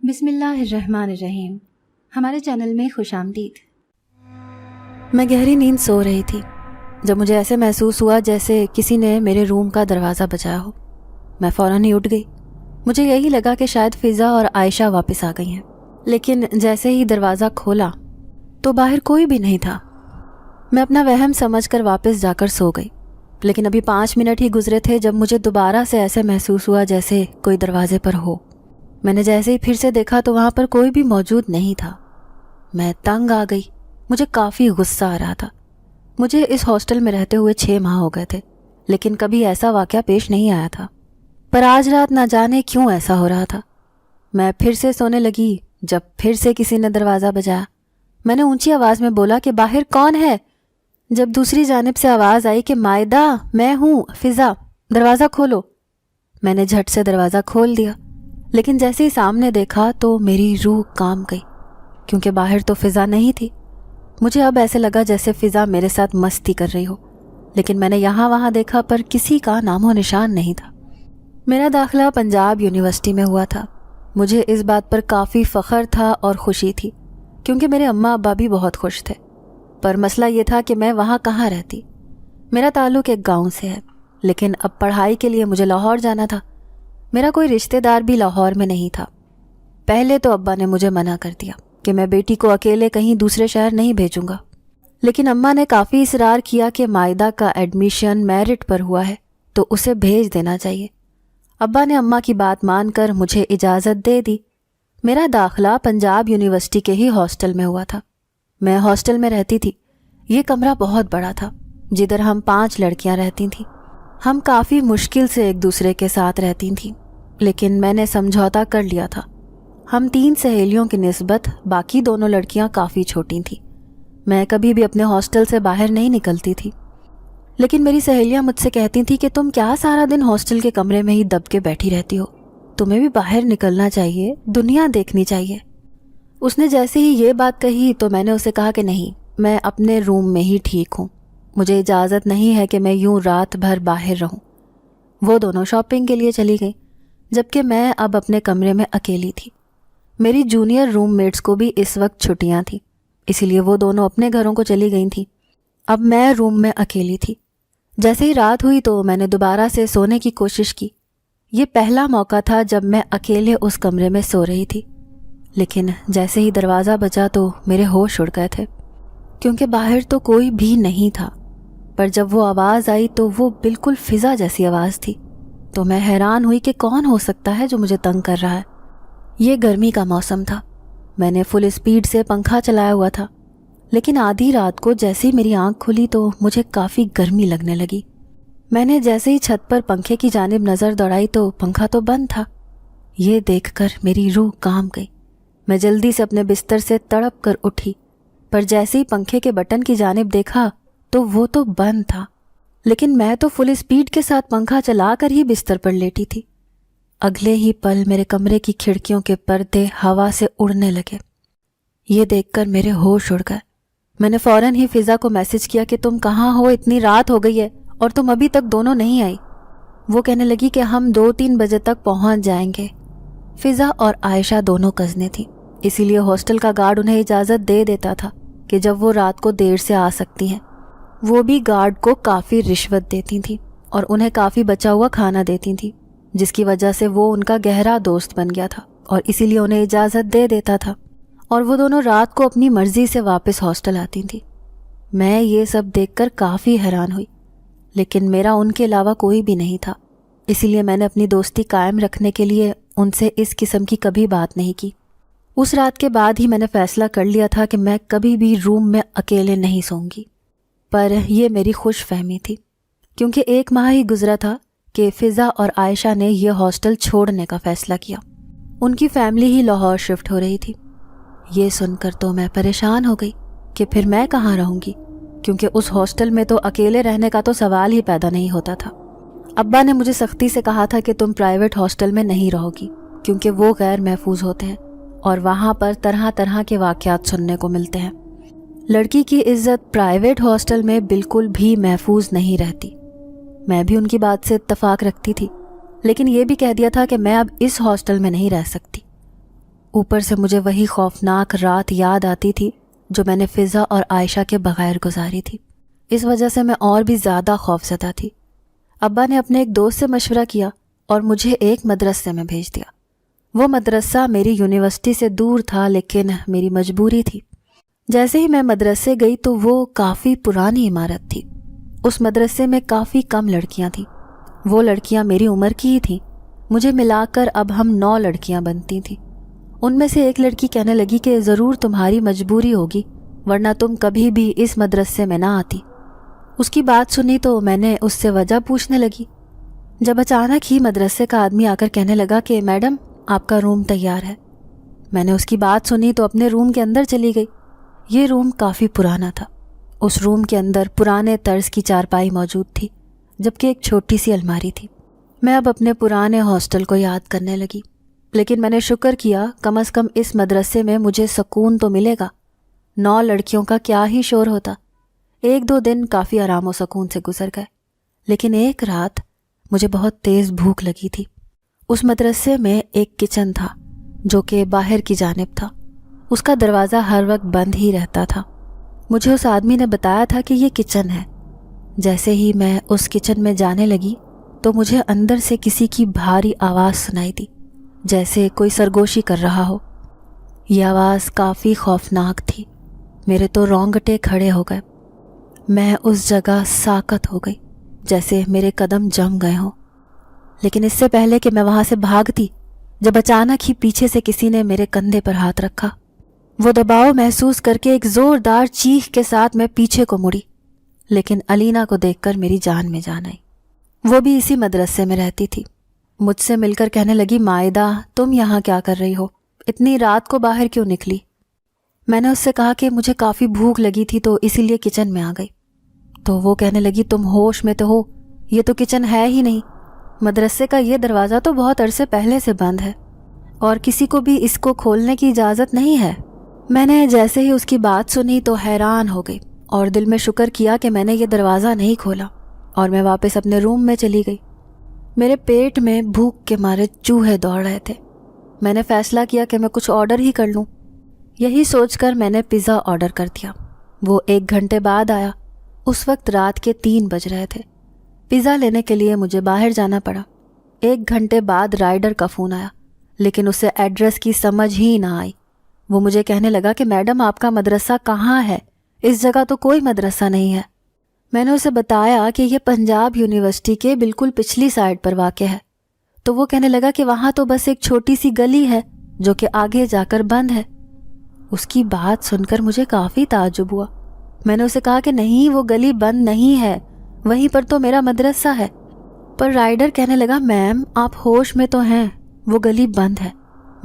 بسم اللہ الرحمن الرحیم۔ ہمارے چینل میں خوش آمدید۔ میں گہری نیند سو رہی تھی جب مجھے ایسے محسوس ہوا جیسے کسی نے میرے روم کا دروازہ بجایا ہو۔ میں فوراً ہی اٹھ گئی۔ مجھے یہی لگا کہ شاید فضا اور عائشہ واپس آ گئی ہیں، لیکن جیسے ہی دروازہ کھولا تو باہر کوئی بھی نہیں تھا۔ میں اپنا وہم سمجھ کر واپس جا کر سو گئی، لیکن ابھی 5 منٹ ہی گزرے تھے جب مجھے دوبارہ سے ایسے محسوس ہوا جیسے کوئی دروازے پر ہو۔ میں نے جیسے ہی پھر سے دیکھا تو وہاں پر کوئی بھی موجود نہیں تھا۔ میں تنگ آ گئی۔ مجھے کافی غصہ آ رہا تھا۔ مجھے اس ہاسٹل میں رہتے ہوئے 6 ماہ ہو گئے تھے، لیکن کبھی ایسا واقعہ پیش نہیں آیا تھا، پر آج رات نہ جانے کیوں ایسا ہو رہا تھا۔ میں پھر سے سونے لگی جب پھر سے کسی نے دروازہ بجایا۔ میں نے اونچی آواز میں بولا کہ باہر کون ہے؟ جب دوسری جانب سے آواز آئی کہ مائدہ، میں ہوں، فضا، دروازہ کھولو۔ میں نے جھٹ سے دروازہ کھول دیا، لیکن جیسے ہی سامنے دیکھا تو میری روح کانپ گئی، کیونکہ باہر تو فضا نہیں تھی۔ مجھے اب ایسے لگا جیسے فضا میرے ساتھ مستی کر رہی ہو، لیکن میں نے یہاں وہاں دیکھا پر کسی کا نام و نشان نہیں تھا۔ میرا داخلہ پنجاب یونیورسٹی میں ہوا تھا۔ مجھے اس بات پر کافی فخر تھا اور خوشی تھی، کیونکہ میرے اماں ابا بھی بہت خوش تھے، پر مسئلہ یہ تھا کہ میں وہاں کہاں رہتی۔ میرا تعلق ایک گاؤں سے ہے، لیکن اب پڑھائی کے لیے مجھے لاہور جانا تھا۔ میرا کوئی رشتہ دار بھی لاہور میں نہیں تھا۔ پہلے تو ابا نے مجھے منع کر دیا کہ میں بیٹی کو اکیلے کہیں دوسرے شہر نہیں بھیجوں گا، لیکن اماں نے کافی اصرار کیا کہ مائدہ کا ایڈمیشن میرٹ پر ہوا ہے تو اسے بھیج دینا چاہیے۔ ابا نے اماں کی بات مان کر مجھے اجازت دے دی۔ میرا داخلہ پنجاب یونیورسٹی کے ہی ہاسٹل میں ہوا تھا۔ میں ہاسٹل میں رہتی تھی۔ یہ کمرہ بہت بڑا تھا، جدھر ہم 5 لڑکیاں رہتی تھیں۔ ہم کافی مشکل سے ایک دوسرے کے ساتھ رہتی تھیں، لیکن میں نے سمجھوتا کر لیا تھا۔ ہم 3 سہیلیوں کی نسبت باقی دونوں لڑکیاں کافی چھوٹی تھیں۔ میں کبھی بھی اپنے ہاسٹل سے باہر نہیں نکلتی تھی، لیکن میری سہیلیاں مجھ سے کہتی تھیں کہ تم کیا سارا دن ہاسٹل کے کمرے میں ہی دب کے بیٹھی رہتی ہو، تمہیں بھی باہر نکلنا چاہیے، دنیا دیکھنی چاہیے۔ اس نے جیسے ہی یہ بات کہی تو میں نے اسے کہا کہ نہیں، میں اپنے روم میں ہی ٹھیک ہوں، مجھے اجازت نہیں ہے کہ میں یوں رات بھر باہر رہوں۔ وہ دونوں شاپنگ کے لیے چلی گئیں، جبکہ میں اب اپنے کمرے میں اکیلی تھی۔ میری جونیئر روم میٹس کو بھی اس وقت چھٹیاں تھیں، اسی لیے وہ دونوں اپنے گھروں کو چلی گئی تھیں۔ اب میں روم میں اکیلی تھی۔ جیسے ہی رات ہوئی تو میں نے دوبارہ سے سونے کی کوشش کی۔ یہ پہلا موقع تھا جب میں اکیلے اس کمرے میں سو رہی تھی، لیکن جیسے ہی دروازہ بجا تو میرے ہوش اڑ گئے تھے، کیونکہ باہر تو کوئی بھی نہیں تھا۔ پر جب وہ آواز آئی تو وہ بالکل فضا جیسی آواز تھی، تو میں حیران ہوئی کہ کون ہو سکتا ہے جو مجھے تنگ کر رہا ہے۔ یہ گرمی کا موسم تھا۔ میں نے فل اسپیڈ سے پنکھا چلایا ہوا تھا، لیکن آدھی رات کو جیسے ہی میری آنکھ کھلی تو مجھے کافی گرمی لگنے لگی۔ میں نے جیسے ہی چھت پر پنکھے کی جانب نظر دوڑائی تو پنکھا تو بند تھا۔ یہ دیکھ کر میری روح کانپ گئی۔ میں جلدی سے اپنے بستر سے تڑپ کر اٹھی، پر جیسے ہی پنکھے کے بٹن کی جانب دیکھا تو وہ تو بند تھا، لیکن میں تو فل اسپیڈ کے ساتھ پنکھا چلا کر ہی بستر پر لیٹی تھی۔ اگلے ہی پل میرے کمرے کی کھڑکیوں کے پردے ہوا سے اڑنے لگے۔ یہ دیکھ کر میرے ہوش اڑ گئے۔ میں نے فوراً ہی فضا کو میسج کیا کہ تم کہاں ہو، اتنی رات ہو گئی ہے اور تم ابھی تک دونوں نہیں آئی۔ وہ کہنے لگی کہ ہم 2-3 بجے تک پہنچ جائیں گے۔ فضا اور عائشہ دونوں کزنیں تھیں، اسی لیے ہاسٹل کا گارڈ انہیں اجازت دے دیتا تھا کہ جب وہ رات کو دیر سے آ سکتی ہیں۔ وہ بھی گارڈ کو کافی رشوت دیتی تھیں اور انہیں کافی بچا ہوا کھانا دیتی تھیں، جس کی وجہ سے وہ ان کا گہرا دوست بن گیا تھا اور اسی لیے انہیں اجازت دے دیتا تھا، اور وہ دونوں رات کو اپنی مرضی سے واپس ہاسٹل آتی تھیں۔ میں یہ سب دیکھ کر کافی حیران ہوئی، لیکن میرا ان کے علاوہ کوئی بھی نہیں تھا، اسی لیے میں نے اپنی دوستی قائم رکھنے کے لیے ان سے اس قسم کی کبھی بات نہیں کی۔ اس رات کے بعد ہی میں نے فیصلہ کر لیا تھا کہ میں کبھی بھی روم میں اکیلے نہیں سوں گی، پر یہ میری خوش فہمی تھی، کیونکہ 1 ماہ ہی گزرا تھا کہ فضا اور عائشہ نے یہ ہاسٹل چھوڑنے کا فیصلہ کیا۔ ان کی فیملی ہی لاہور شفٹ ہو رہی تھی۔ یہ سن کر تو میں پریشان ہو گئی کہ پھر میں کہاں رہوں گی، کیونکہ اس ہاسٹل میں تو اکیلے رہنے کا تو سوال ہی پیدا نہیں ہوتا تھا۔ ابا نے مجھے سختی سے کہا تھا کہ تم پرائیویٹ ہاسٹل میں نہیں رہو گی، کیونکہ وہ غیر محفوظ ہوتے ہیں اور وہاں پر طرح طرح کے واقعات سننے کو ملتے ہیں۔ لڑکی کی عزت پرائیویٹ ہاسٹل میں بالکل بھی محفوظ نہیں رہتی۔ میں بھی ان کی بات سے اتفاق رکھتی تھی، لیکن یہ بھی کہہ دیا تھا کہ میں اب اس ہاسٹل میں نہیں رہ سکتی۔ اوپر سے مجھے وہی خوفناک رات یاد آتی تھی جو میں نے فضا اور عائشہ کے بغیر گزاری تھی۔ اس وجہ سے میں اور بھی زیادہ خوفزدہ تھی۔ ابا نے اپنے ایک دوست سے مشورہ کیا اور مجھے ایک مدرسے میں بھیج دیا۔ وہ مدرسہ میری یونیورسٹی سے دور تھا، لیکن میری مجبوری تھی۔ جیسے ہی میں مدرسے گئی تو وہ کافی پرانی عمارت تھی۔ اس مدرسے میں کافی کم لڑکیاں تھیں۔ وہ لڑکیاں میری عمر کی ہی تھیں۔ مجھے ملا کر اب ہم 9 لڑکیاں بنتی تھیں۔ ان میں سے ایک لڑکی کہنے لگی کہ ضرور تمہاری مجبوری ہوگی، ورنہ تم کبھی بھی اس مدرسے میں نہ آتی۔ اس کی بات سنی تو میں نے اس سے وجہ پوچھنے لگی، جب اچانک ہی مدرسے کا آدمی آ کر کہنے لگا کہ میڈم آپ کا روم تیار ہے۔ میں نے اس کی بات سنی تو اپنے روم کے اندر چلی گئی۔ یہ روم کافی پرانا تھا۔ اس روم کے اندر پرانے طرز کی چارپائی موجود تھی، جبکہ ایک چھوٹی سی الماری تھی۔ میں اب اپنے پرانے ہاسٹل کو یاد کرنے لگی، لیکن میں نے شکر کیا کم از کم اس مدرسے میں مجھے سکون تو ملے گا۔ 9 لڑکیوں کا کیا ہی شور ہوتا۔ 1-2 دن کافی آرام و سکون سے گزر گئے، لیکن ایک رات مجھے بہت تیز بھوک لگی تھی۔ اس مدرسے میں ایک کچن تھا جو کہ باہر کی جانب تھا۔ اس کا دروازہ ہر وقت بند ہی رہتا تھا۔ مجھے اس آدمی نے بتایا تھا کہ یہ کچن ہے۔ جیسے ہی میں اس کچن میں جانے لگی تو مجھے اندر سے کسی کی بھاری آواز سنائی دی، جیسے کوئی سرگوشی کر رہا ہو۔ یہ آواز کافی خوفناک تھی۔ میرے تو رونگٹے کھڑے ہو گئے۔ میں اس جگہ ساکت ہو گئی، جیسے میرے قدم جم گئے ہوں۔ لیکن اس سے پہلے کہ میں وہاں سے بھاگتی، جب اچانک ہی پیچھے سے کسی نے میرے کندھے پر ہاتھ رکھا۔ وہ دباؤ محسوس کر کے ایک زوردار چیخ کے ساتھ میں پیچھے کو مڑی، لیکن علینا کو دیکھ کر میری جان میں جان آئی۔ وہ بھی اسی مدرسے میں رہتی تھی۔ مجھ سے مل کر کہنے لگی، مائدہ تم یہاں کیا کر رہی ہو؟ اتنی رات کو باہر کیوں نکلی؟ میں نے اس سے کہا کہ مجھے کافی بھوک لگی تھی تو اسی لیے کچن میں آ گئی۔ تو وہ کہنے لگی، تم ہوش میں تو ہو؟ یہ تو کچن ہے ہی نہیں۔ مدرسے کا یہ دروازہ تو بہت عرصے پہلے سے بند ہے اور کسی کو بھی اس کو کھولنے کی اجازت نہیں ہے۔ میں نے جیسے ہی اس کی بات سنی تو حیران ہو گئی اور دل میں شکر کیا کہ میں نے یہ دروازہ نہیں کھولا، اور میں واپس اپنے روم میں چلی گئی۔ میرے پیٹ میں بھوک کے مارے چوہے دوڑ رہے تھے۔ میں نے فیصلہ کیا کہ میں کچھ آرڈر ہی کر لوں۔ یہی سوچ کر میں نے پیزا آرڈر کر دیا۔ وہ 1 گھنٹے بعد آیا۔ اس وقت رات کے 3 بج رہے تھے۔ پیزا لینے کے لیے مجھے باہر جانا پڑا۔ 1 گھنٹے بعد رائڈر کا فون آیا، لیکن اسے ایڈریس کی سمجھ ہی نہ آئی۔ وہ مجھے کہنے لگا کہ میڈم آپ کا مدرسہ کہاں ہے؟ اس جگہ تو کوئی مدرسہ نہیں ہے۔ میں نے اسے بتایا کہ یہ پنجاب یونیورسٹی کے بالکل پچھلی سائڈ پر واقع ہے۔ تو وہ کہنے لگا کہ وہاں تو بس ایک چھوٹی سی گلی ہے جو کہ آگے جا کر بند ہے۔ اس کی بات سن کر مجھے کافی تعجب ہوا۔ میں نے اسے کہا کہ نہیں، وہ گلی بند نہیں ہے، وہیں پر تو میرا مدرسہ ہے۔ پر رائڈر کہنے لگا، میم آپ ہوش میں تو ہیں، وہ گلی بند ہے،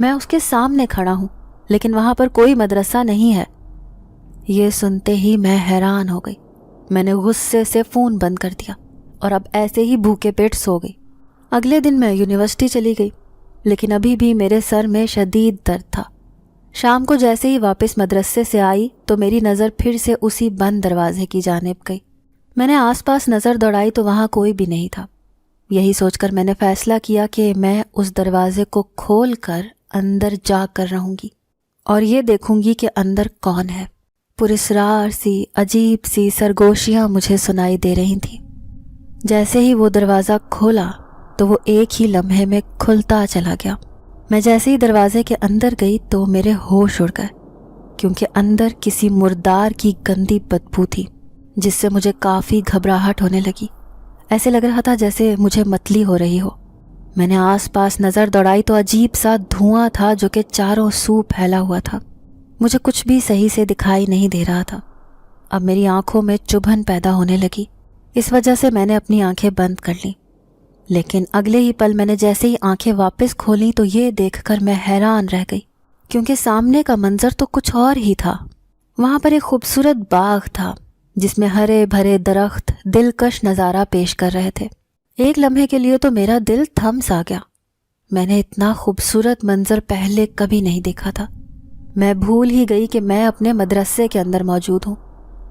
میں اس کے سامنے کھڑا ہوں، لیکن وہاں پر کوئی مدرسہ نہیں ہے۔ یہ سنتے ہی میں حیران ہو گئی۔ میں نے غصے سے فون بند کر دیا اور اب ایسے ہی بھوکے پیٹ سو گئی۔ اگلے دن میں یونیورسٹی چلی گئی، لیکن ابھی بھی میرے سر میں شدید درد تھا۔ شام کو جیسے ہی واپس مدرسے سے آئی تو میری نظر پھر سے اسی بند دروازے کی جانب گئی۔ میں نے آس پاس نظر دوڑائی تو وہاں کوئی بھی نہیں تھا۔ یہی سوچ کر میں نے فیصلہ کیا کہ میں اس دروازے کو کھول کر اندر جا کر رہوں گی اور یہ دیکھوں گی کہ اندر کون ہے۔ پراسرار سی عجیب سی سرگوشیاں مجھے سنائی دے رہی تھیں۔ جیسے ہی وہ دروازہ کھولا تو وہ ایک ہی لمحے میں کھلتا چلا گیا۔ میں جیسے ہی دروازے کے اندر گئی تو میرے ہوش اڑ گئے، کیونکہ اندر کسی مردار کی گندی بدبو تھی جس سے مجھے کافی گھبراہٹ ہونے لگی۔ ایسے لگ رہا تھا جیسے مجھے متلی ہو رہی ہو۔ میں نے آس پاس نظر دوڑائی تو عجیب سا دھواں تھا جو کہ چاروں سو پھیلا ہوا تھا۔ مجھے کچھ بھی صحیح سے دکھائی نہیں دے رہا تھا۔ اب میری آنکھوں میں چبھن پیدا ہونے لگی، اس وجہ سے میں نے اپنی آنکھیں بند کر لیں۔ لیکن اگلے ہی پل میں نے جیسے ہی آنکھیں واپس کھولیں تو یہ دیکھ کر میں حیران رہ گئی، کیونکہ سامنے کا منظر تو کچھ اور ہی تھا۔ وہاں پر ایک خوبصورت باغ تھا جس میں ہرے بھرے درخت دلکش نظارہ پیش کر رہے تھے۔ ایک لمحے کے لیے تو میرا دل تھم سا گیا۔ میں نے اتنا خوبصورت منظر پہلے کبھی نہیں دیکھا تھا۔ میں بھول ہی گئی کہ میں اپنے مدرسے کے اندر موجود ہوں۔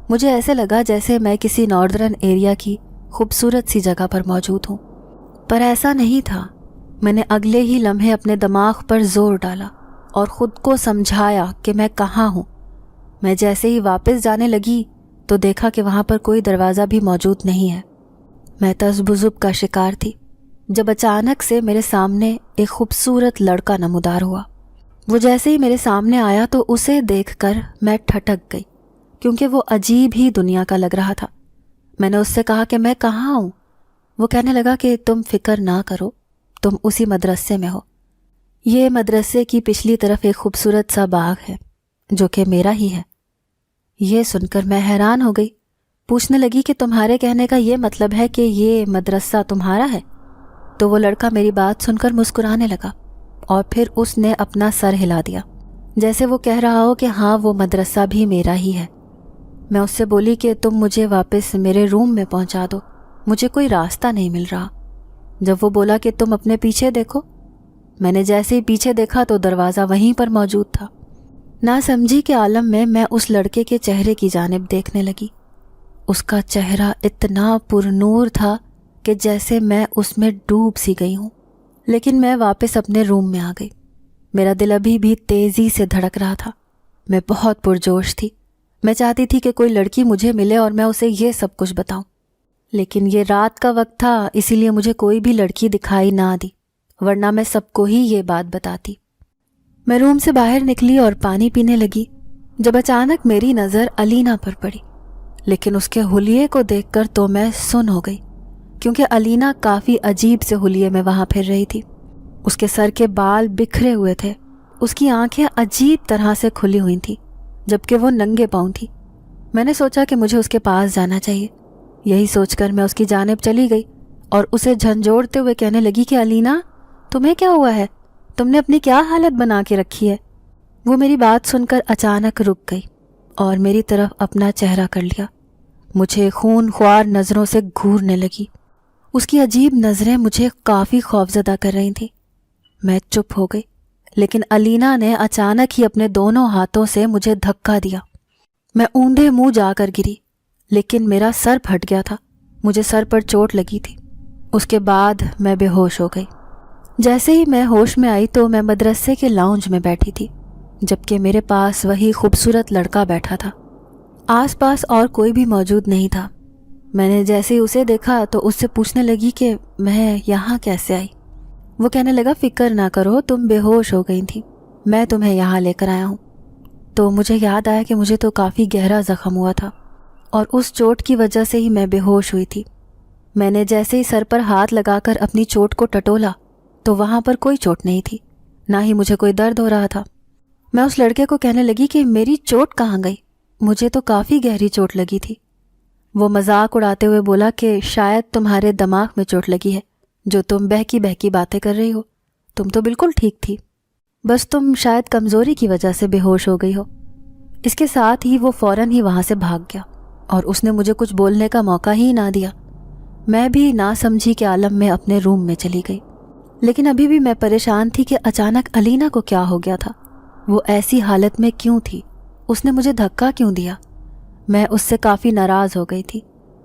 مجھے ایسے لگا جیسے میں کسی ناردرن ایریا کی خوبصورت سی جگہ پر موجود ہوں، پر ایسا نہیں تھا۔ میں نے اگلے ہی لمحے اپنے دماغ پر زور ڈالا اور خود کو سمجھایا کہ میں کہاں ہوں۔ میں جیسے ہی واپس جانے لگی تو دیکھا کہ وہاں پر کوئی دروازہ بھی موجود نہیں ہے۔ میں تذبذب کا شکار تھی جب اچانک سے میرے سامنے ایک خوبصورت لڑکا نمودار ہوا۔ وہ جیسے ہی میرے سامنے آیا تو اسے دیکھ کر میں ٹھٹک گئی، کیونکہ وہ عجیب ہی دنیا کا لگ رہا تھا۔ میں نے اس سے کہا کہ میں کہاں ہوں؟ وہ کہنے لگا کہ تم فکر نہ کرو، تم اسی مدرسے میں ہو۔ یہ مدرسے کی پچھلی طرف ایک خوبصورت سا باغ ہے جو کہ میرا ہی ہے۔ یہ سن کر میں حیران ہو گئی، پوچھنے لگی کہ تمہارے کہنے کا یہ مطلب ہے کہ یہ مدرسہ تمہارا ہے؟ تو وہ لڑکا میری بات سن کر مسکرانے لگا اور پھر اس نے اپنا سر ہلا دیا، جیسے وہ کہہ رہا ہو کہ ہاں وہ مدرسہ بھی میرا ہی ہے۔ میں اس سے بولی کہ تم مجھے واپس میرے روم میں پہنچا دو، مجھے کوئی راستہ نہیں مل رہا۔ جب وہ بولا کہ تم اپنے پیچھے دیکھو، میں نے جیسے ہی پیچھے دیکھا تو دروازہ وہیں پر موجود تھا۔ نہ سمجھی کے عالم میں اس لڑکے کے چہرے کی جانب دیکھنے لگی۔ اس کا چہرہ اتنا پرنور تھا کہ جیسے میں اس میں ڈوب سی گئی ہوں۔ لیکن میں واپس اپنے روم میں آ گئی۔ میرا دل ابھی بھی تیزی سے دھڑک رہا تھا۔ میں بہت پرجوش تھی۔ میں چاہتی تھی کہ کوئی لڑکی مجھے ملے اور میں اسے یہ سب کچھ بتاؤں، لیکن یہ رات کا وقت تھا، اسی لیے مجھے کوئی بھی لڑکی دکھائی نہ دی، ورنہ میں سب کو ہی یہ بات بتاتی۔ میں روم سے باہر نکلی اور پانی پینے لگی جب اچانک میری نظر علینا پر پڑی، لیکن اس کے حلیے کو دیکھ کر تو میں سن ہو گئی، کیونکہ علینا کافی عجیب سے حلیے میں وہاں پھر رہی تھی۔ اس کے سر کے بال بکھرے ہوئے تھے، اس کی آنکھیں عجیب طرح سے کھلی ہوئی تھیں، جبکہ وہ ننگے پاؤں تھی۔ میں نے سوچا کہ مجھے اس کے پاس جانا چاہیے۔ یہی سوچ کر میں اس کی جانب چلی گئی اور اسے جھنجھوڑتے ہوئے کہنے لگی کہ علینا، تمہیں کیا ہوا ہے؟ تم نے اپنی کیا حالت بنا کے رکھی ہے؟ وہ میری بات سن کر اچانک رک گئی اور میری طرف اپنا چہرہ کر لیا۔ مجھے خون خوار نظروں سے گھورنے لگی۔ اس کی عجیب نظریں مجھے کافی خوفزدہ کر رہی تھیں۔ میں چپ ہو گئی، لیکن علینا نے اچانک ہی اپنے دونوں ہاتھوں سے مجھے دھکا دیا۔ میں اونڈے منہ جا کر گری، لیکن میرا سر پھٹ گیا تھا، مجھے سر پر چوٹ لگی تھی۔ اس کے بعد میں بے ہوش ہو گئی۔ جیسے ہی میں ہوش میں آئی تو میں مدرسے کے لاؤنج میں بیٹھی تھی، جبکہ میرے پاس وہی خوبصورت لڑکا بیٹھا تھا۔ آس پاس اور کوئی بھی موجود نہیں تھا۔ میں نے جیسے ہی اسے دیکھا تو اس سے پوچھنے لگی کہ میں یہاں کیسے آئی؟ وہ کہنے لگا فکر نہ کرو، تم بے ہوش ہو گئی تھی، میں تمہیں یہاں لے کر آیا ہوں۔ تو مجھے یاد آیا کہ مجھے تو کافی گہرا زخم ہوا تھا اور اس چوٹ کی وجہ سے ہی میں بے ہوش ہوئی تھی۔ میں نے جیسے ہی سر پر ہاتھ لگا کر اپنی چوٹ کو ٹٹولا تو وہاں پر کوئی چوٹ نہیں تھی، نہ ہی مجھے کوئی درد ہو رہا تھا۔ میں اس لڑکے کو کہنے لگی کہ میری چوٹ کہاں گئی؟ مجھے تو کافی گہری چوٹ لگی تھی۔ وہ مذاق اڑاتے ہوئے بولا کہ شاید تمہارے دماغ میں چوٹ لگی ہے، جو تم بہکی بہکی باتیں کر رہی ہو، تم تو بالکل ٹھیک تھی، بس تم شاید کمزوری کی وجہ سے بے ہوش ہو گئی ہو۔ اس کے ساتھ ہی وہ فوراً ہی وہاں سے بھاگ گیا اور اس نے مجھے کچھ بولنے کا موقع ہی نہ دیا۔ میں بھی نہ سمجھی کے عالم میں اپنے روم میں چلی گئی، لیکن ابھی بھی میں پریشان تھی کہ اچانک علینا کو کیا ہو گیا تھا، وہ ایسی حالت میں کیوں تھی، اس نے مجھے دھکا کیوں دیا؟ میں اس سے کافی ناراض ہو گئی تھی۔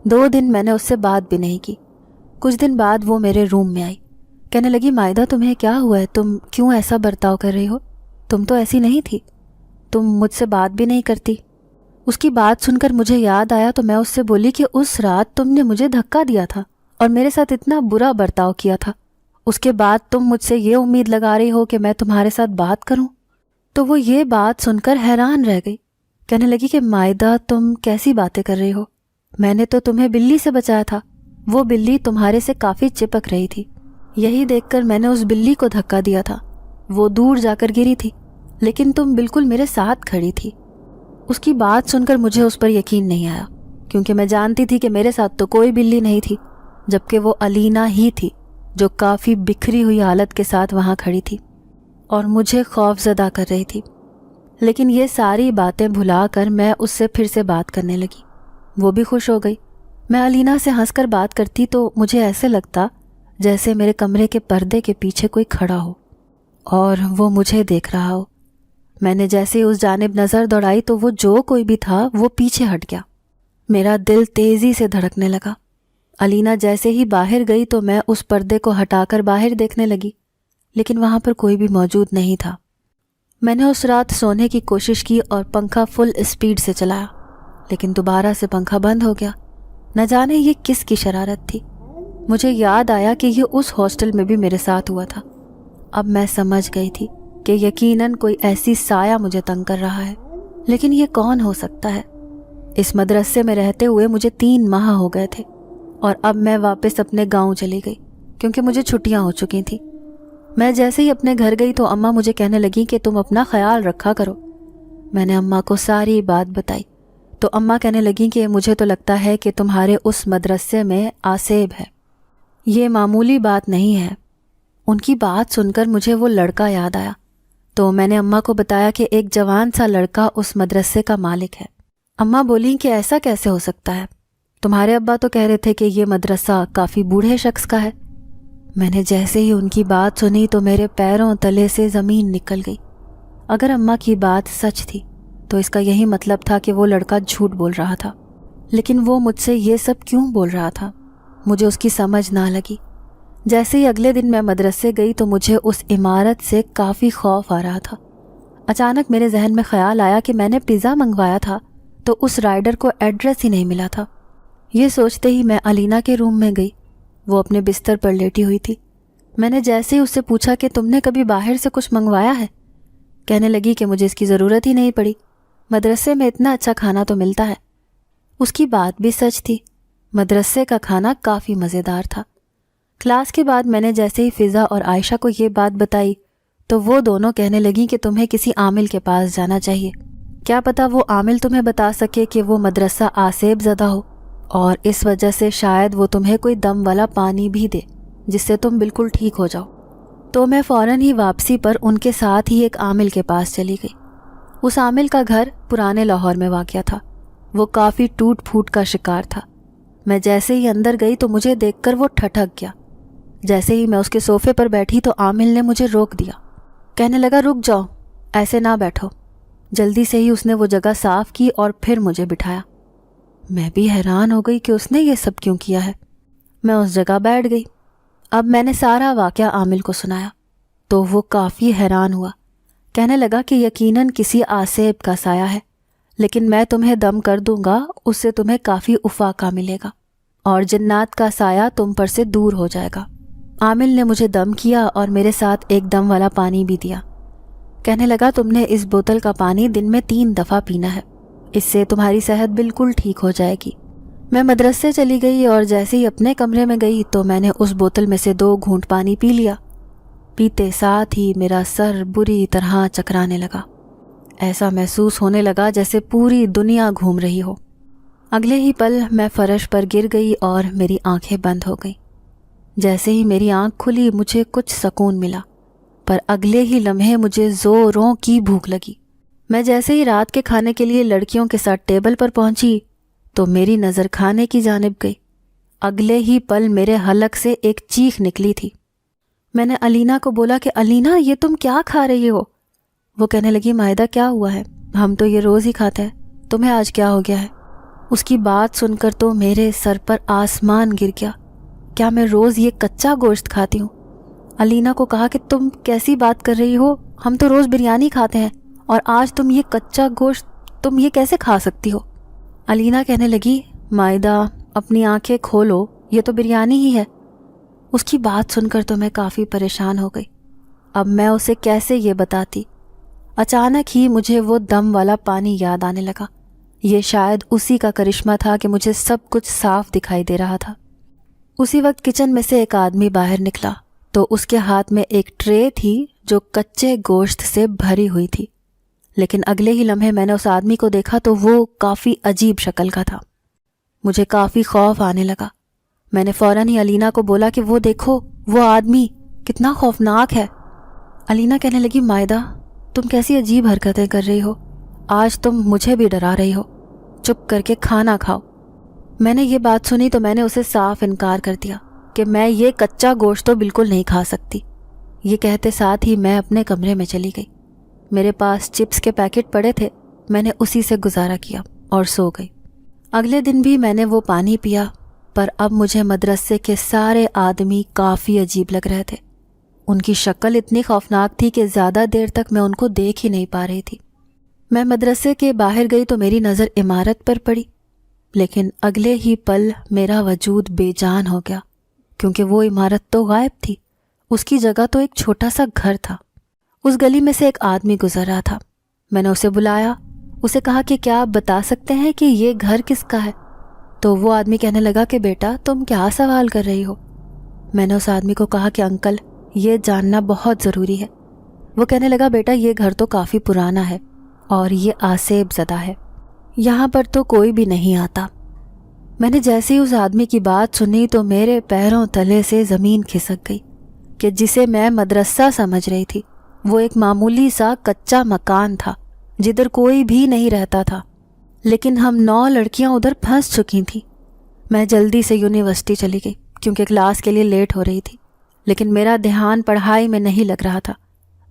2 دن میں نے اس سے بات بھی نہیں کی۔ کچھ دن بعد وہ میرے روم میں آئی، کہنے لگی مائدہ تمہیں کیا ہوا ہے؟ تم کیوں ایسا برتاؤ کر رہی ہو؟ تم تو ایسی نہیں تھی، تم مجھ سے بات بھی نہیں کرتی۔ اس کی بات سن کر مجھے یاد آیا تو میں اس سے بولی کہ اس رات تم نے مجھے دھکا دیا تھا اور میرے ساتھ اتنا برا برتاؤ کیا تھا، اس کے بعد تم مجھ سے یہ امید لگا رہی ہو کہ میں تمہارے ساتھ بات کروں؟ تو وہ یہ بات سن کر حیران رہ گئی، کہنے لگی کہ مائدہ تم کیسی باتیں کر رہی ہو؟ میں نے تو تمہیں بلی سے بچایا تھا، وہ بلی تمہارے سے کافی چپک رہی تھی، یہی دیکھ کر میں نے اس بلی کو دھکا دیا تھا، وہ دور جا کر گری تھی، لیکن تم بالکل میرے ساتھ کھڑی تھی۔ اس کی بات سن کر مجھے اس پر یقین نہیں آیا، کیونکہ میں جانتی تھی کہ میرے ساتھ تو کوئی بلی نہیں تھی، جبکہ وہ علینا ہی تھی جو کافی بکھری ہوئی حالت کے ساتھ وہاں کھڑی تھی اور مجھے خوف زدہ کر رہی تھی۔ لیکن یہ ساری باتیں بھلا کر میں اس سے پھر سے بات کرنے لگی، وہ بھی خوش ہو گئی۔ میں علینا سے ہنس کر بات کرتی تو مجھے ایسے لگتا جیسے میرے کمرے کے پردے کے پیچھے کوئی کھڑا ہو اور وہ مجھے دیکھ رہا ہو۔ میں نے جیسے ہی اس جانب نظر دوڑائی تو وہ جو کوئی بھی تھا وہ پیچھے ہٹ گیا۔ میرا دل تیزی سے دھڑکنے لگا۔ علینا جیسے ہی باہر گئی تو میں اس پردے کو ہٹا کر باہر دیکھنے لگی، لیکن وہاں پر کوئی بھی موجود نہیں تھا۔ میں نے اس رات سونے کی کوشش کی اور پنکھا فل اسپیڈ سے چلایا، لیکن دوبارہ سے پنکھا بند ہو گیا۔ نہ جانے یہ کس کی شرارت تھی۔ مجھے یاد آیا کہ یہ اس ہاسٹل میں بھی میرے ساتھ ہوا تھا۔ اب میں سمجھ گئی تھی کہ یقیناً کوئی ایسی سایہ مجھے تنگ کر رہا ہے، لیکن یہ کون ہو سکتا ہے؟ اس مدرسے میں رہتے ہوئے مجھے 3 ماہ ہو گئے تھے، اور اب میں واپس اپنے گاؤں چلی گئی کیونکہ مجھے چھٹیاں ہو چکی تھیں۔ میں جیسے ہی اپنے گھر گئی تو اماں مجھے کہنے لگی کہ تم اپنا خیال رکھا کرو۔ میں نے اماں کو ساری بات بتائی تو اماں کہنے لگیں کہ مجھے تو لگتا ہے کہ تمہارے اس مدرسے میں آسیب ہے، یہ معمولی بات نہیں ہے۔ ان کی بات سن کر مجھے وہ لڑکا یاد آیا، تو میں نے اماں کو بتایا کہ ایک جوان سا لڑکا اس مدرسے کا مالک ہے۔ اماں بولیں کہ ایسا کیسے ہو سکتا ہے؟ تمہارے ابا تو کہہ رہے تھے کہ یہ مدرسہ کافی بوڑھے شخص کا ہے۔ میں نے جیسے ہی ان کی بات سنی تو میرے پیروں تلے سے زمین نکل گئی۔ اگر اماں کی بات سچ تھی تو اس کا یہی مطلب تھا کہ وہ لڑکا جھوٹ بول رہا تھا، لیکن وہ مجھ سے یہ سب کیوں بول رہا تھا؟ مجھے اس کی سمجھ نہ لگی۔ جیسے ہی اگلے دن میں مدرسے گئی تو مجھے اس عمارت سے کافی خوف آ رہا تھا۔ اچانک میرے ذہن میں خیال آیا کہ میں نے پیزا منگوایا تھا تو اس رائڈر کو ایڈریس ہی نہیں ملا تھا۔ یہ سوچتے ہی میں علینا کے روم میں گئی۔ وہ اپنے بستر پر لیٹی ہوئی تھی۔ میں نے جیسے ہی اس سے پوچھا کہ تم نے کبھی باہر سے کچھ منگوایا ہے؟ کہنے لگی کہ مجھے اس کی ضرورت ہی نہیں پڑی، مدرسے میں اتنا اچھا کھانا تو ملتا ہے۔ اس کی بات بھی سچ تھی، مدرسے کا کھانا کافی مزیدار تھا۔ کلاس کے بعد میں نے جیسے ہی فضا اور عائشہ کو یہ بات بتائی تو وہ دونوں کہنے لگیں کہ تمہیں کسی عامل کے پاس جانا چاہیے، کیا پتہ وہ عامل تمہیں بتا سکے کہ وہ مدرسہ آسیب زدہ ہو، اور اس وجہ سے شاید وہ تمہیں کوئی دم والا پانی بھی دے جس سے تم بالکل ٹھیک ہو جاؤ۔ تو میں فوراً ہی واپسی پر ان کے ساتھ ہی ایک عامل کے پاس چلی گئی۔ اس عامل کا گھر پرانے لاہور میں واقع تھا۔ وہ کافی ٹوٹ پھوٹ کا شکار تھا۔ میں جیسے ہی اندر گئی تو مجھے دیکھ کر وہ ٹھٹک گیا۔ جیسے ہی میں اس کے صوفے پر بیٹھی تو عامل نے مجھے روک دیا، کہنے لگا رک جاؤ، ایسے نہ بیٹھو۔ جلدی سے ہی اس نے وہ جگہ صاف کی اور پھر مجھے بٹھایا۔ میں بھی حیران ہو گئی کہ اس نے یہ سب کیوں کیا ہے۔ میں اس جگہ بیٹھ گئی۔ اب میں نے سارا واقعہ عامل کو سنایا تو وہ کافی حیران ہوا، کہنے لگا کہ یقیناً کسی آسیب کا سایہ ہے، لیکن میں تمہیں دم کر دوں گا، اس سے تمہیں کافی افاقہ ملے گا اور جنات کا سایہ تم پر سے دور ہو جائے گا۔ عامل نے مجھے دم کیا اور میرے ساتھ ایک دم والا پانی بھی دیا۔ کہنے لگا تم نے اس بوتل کا پانی دن میں 3 دفعہ پینا ہے، اس سے تمہاری صحت بالکل ٹھیک ہو جائے گی۔ میں مدرسے چلی گئی اور جیسے ہی اپنے کمرے میں گئی تو میں نے اس بوتل میں سے 2 گھونٹ پانی پی لیا۔ پیتے ساتھ ہی میرا سر بری طرح چکرانے لگا۔ ایسا محسوس ہونے لگا جیسے پوری دنیا گھوم رہی ہو۔ اگلے ہی پل میں فرش پر گر گئی اور میری آنکھیں بند ہو گئیں۔ جیسے ہی میری آنکھ کھلی مجھے کچھ سکون ملا، پر اگلے ہی لمحے مجھے زوروں کی بھوک لگی۔ میں جیسے ہی رات کے کھانے کے لیے لڑکیوں کے ساتھ ٹیبل پر پہنچی تو میری نظر کھانے کی جانب گئی۔ اگلے ہی پل میرے حلق سے ایک چیخ نکلی تھی۔ میں نے علینا کو بولا کہ علینا یہ تم کیا کھا رہی ہو؟ وہ کہنے لگی مائدہ کیا ہوا ہے، ہم تو یہ روز ہی کھاتے ہیں، تمہیں آج کیا ہو گیا ہے؟ اس کی بات سن کر تو میرے سر پر آسمان گر گیا۔ کیا میں روز یہ کچا گوشت کھاتی ہوں؟ علینا کو کہا کہ تم کیسی بات کر رہی ہو، ہم تو روز بریانی کھاتے ہیں اور آج تم یہ کچا گوشت تم یہ کیسے کھا سکتی ہو؟ علینا کہنے لگی مائدہ اپنی آنکھیں کھولو، یہ تو بریانی ہی ہے۔ اس کی بات سن کر تو میں کافی پریشان ہو گئی۔ اب میں اسے کیسے یہ بتاتی؟ اچانک ہی مجھے وہ دم والا پانی یاد آنے لگا۔ یہ شاید اسی کا کرشمہ تھا کہ مجھے سب کچھ صاف دکھائی دے رہا تھا۔ اسی وقت کچن میں سے ایک آدمی باہر نکلا تو اس کے ہاتھ میں ایک ٹرے تھی جو کچے گوشت سے بھری ہوئی تھی، لیکن اگلے ہی لمحے میں نے اس آدمی کو دیکھا تو وہ کافی عجیب شکل کا تھا۔ مجھے کافی خوف آنے لگا۔ میں نے فوراً ہی علینا کو بولا کہ وہ دیکھو وہ آدمی کتنا خوفناک ہے۔ علینا کہنے لگی مائدہ تم کیسی عجیب حرکتیں کر رہی ہو، آج تم مجھے بھی ڈرا رہی ہو، چپ کر کے کھانا کھاؤ۔ میں نے یہ بات سنی تو میں نے اسے صاف انکار کر دیا کہ میں یہ کچا گوشت تو بالکل نہیں کھا سکتی۔ یہ کہتے ساتھ ہی میں اپنے کمرے میں چلی گئی۔ میرے پاس چپس کے پیکٹ پڑے تھے، میں نے اسی سے گزارا کیا اور سو گئی۔ اگلے دن بھی میں نے وہ پانی پیا، پر اب مجھے مدرسے کے سارے آدمی کافی عجیب لگ رہے تھے۔ ان کی شکل اتنی خوفناک تھی کہ زیادہ دیر تک میں ان کو دیکھ ہی نہیں پا رہی تھی۔ میں مدرسے کے باہر گئی تو میری نظر عمارت پر پڑی، لیکن اگلے ہی پل میرا وجود بے جان ہو گیا، کیونکہ وہ عمارت تو غائب تھی، اس کی جگہ تو ایک چھوٹا سا گھر تھا۔ اس گلی میں سے ایک آدمی گزر رہا تھا۔ میں نے اسے بلایا، اسے کہا کہ کیا آپ بتا سکتے ہیں کہ یہ گھر کس کا ہے؟ تو وہ آدمی کہنے لگا کہ بیٹا تم کیا سوال کر رہی ہو؟ میں نے اس آدمی کو کہا کہ انکل یہ جاننا بہت ضروری ہے۔ وہ کہنے لگا بیٹا یہ گھر تو کافی پرانا ہے اور یہ آسیب زدہ ہے، یہاں پر تو کوئی بھی نہیں آتا۔ میں نے جیسے ہی اس آدمی کی بات سنی تو میرے پیروں تلے سے زمین کھسک گئی کہ جسے میں مدرسہ سمجھ رہی تھی وہ ایک معمولی سا کچا مکان تھا جدھر کوئی بھی نہیں رہتا تھا، لیکن ہم 9 لڑکیاں ادھر پھنس چکی تھیں۔ میں جلدی سے یونیورسٹی چلی گئی کیونکہ کلاس کے لیے لیٹ ہو رہی تھی، لیکن میرا دھیان پڑھائی میں نہیں لگ رہا تھا۔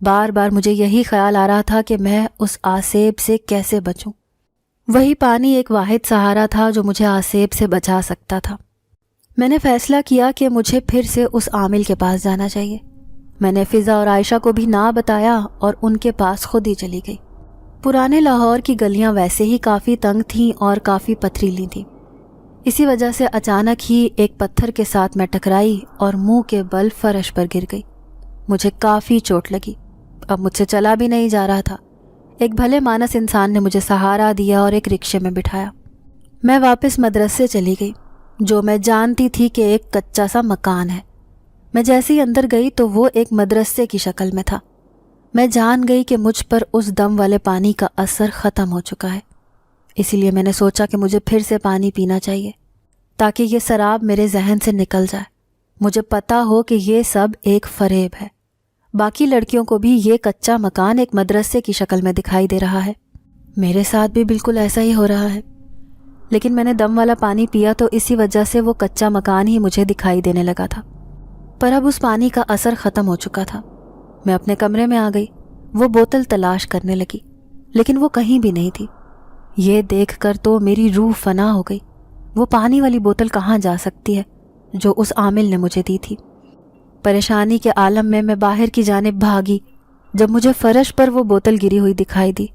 بار بار مجھے یہی خیال آ رہا تھا کہ میں اس آسیب سے کیسے بچوں۔ وہی پانی ایک واحد سہارا تھا جو مجھے آسیب سے بچا سکتا تھا۔ میں نے فیصلہ کیا کہ مجھے پھر سے اس عامل کے پاس جانا چاہیے۔ میں نے فضا اور عائشہ کو بھی نہ بتایا اور ان کے پاس خود ہی چلی گئی۔ پرانے لاہور کی گلیاں ویسے ہی کافی تنگ تھیں اور کافی پتھریلی تھیں، اسی وجہ سے اچانک ہی ایک پتھر کے ساتھ میں ٹکرائی اور منہ کے بل فرش پر گر گئی۔ مجھے کافی چوٹ لگی، اب مجھ سے چلا بھی نہیں جا رہا تھا۔ ایک بھلے مانس انسان نے مجھے سہارا دیا اور ایک رکشے میں بٹھایا۔ میں واپس مدرسے چلی گئی، جو میں جانتی تھی کہ ایک کچا سا مکان ہے۔ میں جیسے ہی اندر گئی تو وہ ایک مدرسے کی شکل میں تھا۔ میں جان گئی کہ مجھ پر اس دم والے پانی کا اثر ختم ہو چکا ہے، اسی لیے میں نے سوچا کہ مجھے پھر سے پانی پینا چاہیے تاکہ یہ سراب میرے ذہن سے نکل جائے۔ مجھے پتا ہو کہ یہ سب ایک فریب ہے۔ باقی لڑکیوں کو بھی یہ کچا مکان ایک مدرسے کی شکل میں دکھائی دے رہا ہے، میرے ساتھ بھی بالکل ایسا ہی ہو رہا ہے۔ لیکن میں نے دم والا پانی پیا تو اسی وجہ سے وہ کچا مکان ہی مجھے دکھائی دینے لگا تھا، پر اب اس پانی کا اثر ختم ہو چکا تھا۔ میں اپنے کمرے میں آ گئی، وہ بوتل تلاش کرنے لگی، لیکن وہ کہیں بھی نہیں تھی۔ یہ دیکھ کر تو میری روح فنا ہو گئی۔ وہ پانی والی بوتل کہاں جا سکتی ہے جو اس عامل نے مجھے دی تھی؟ پریشانی کے عالم میں باہر کی جانب بھاگی جب مجھے فرش پر وہ بوتل گری ہوئی دکھائی دی۔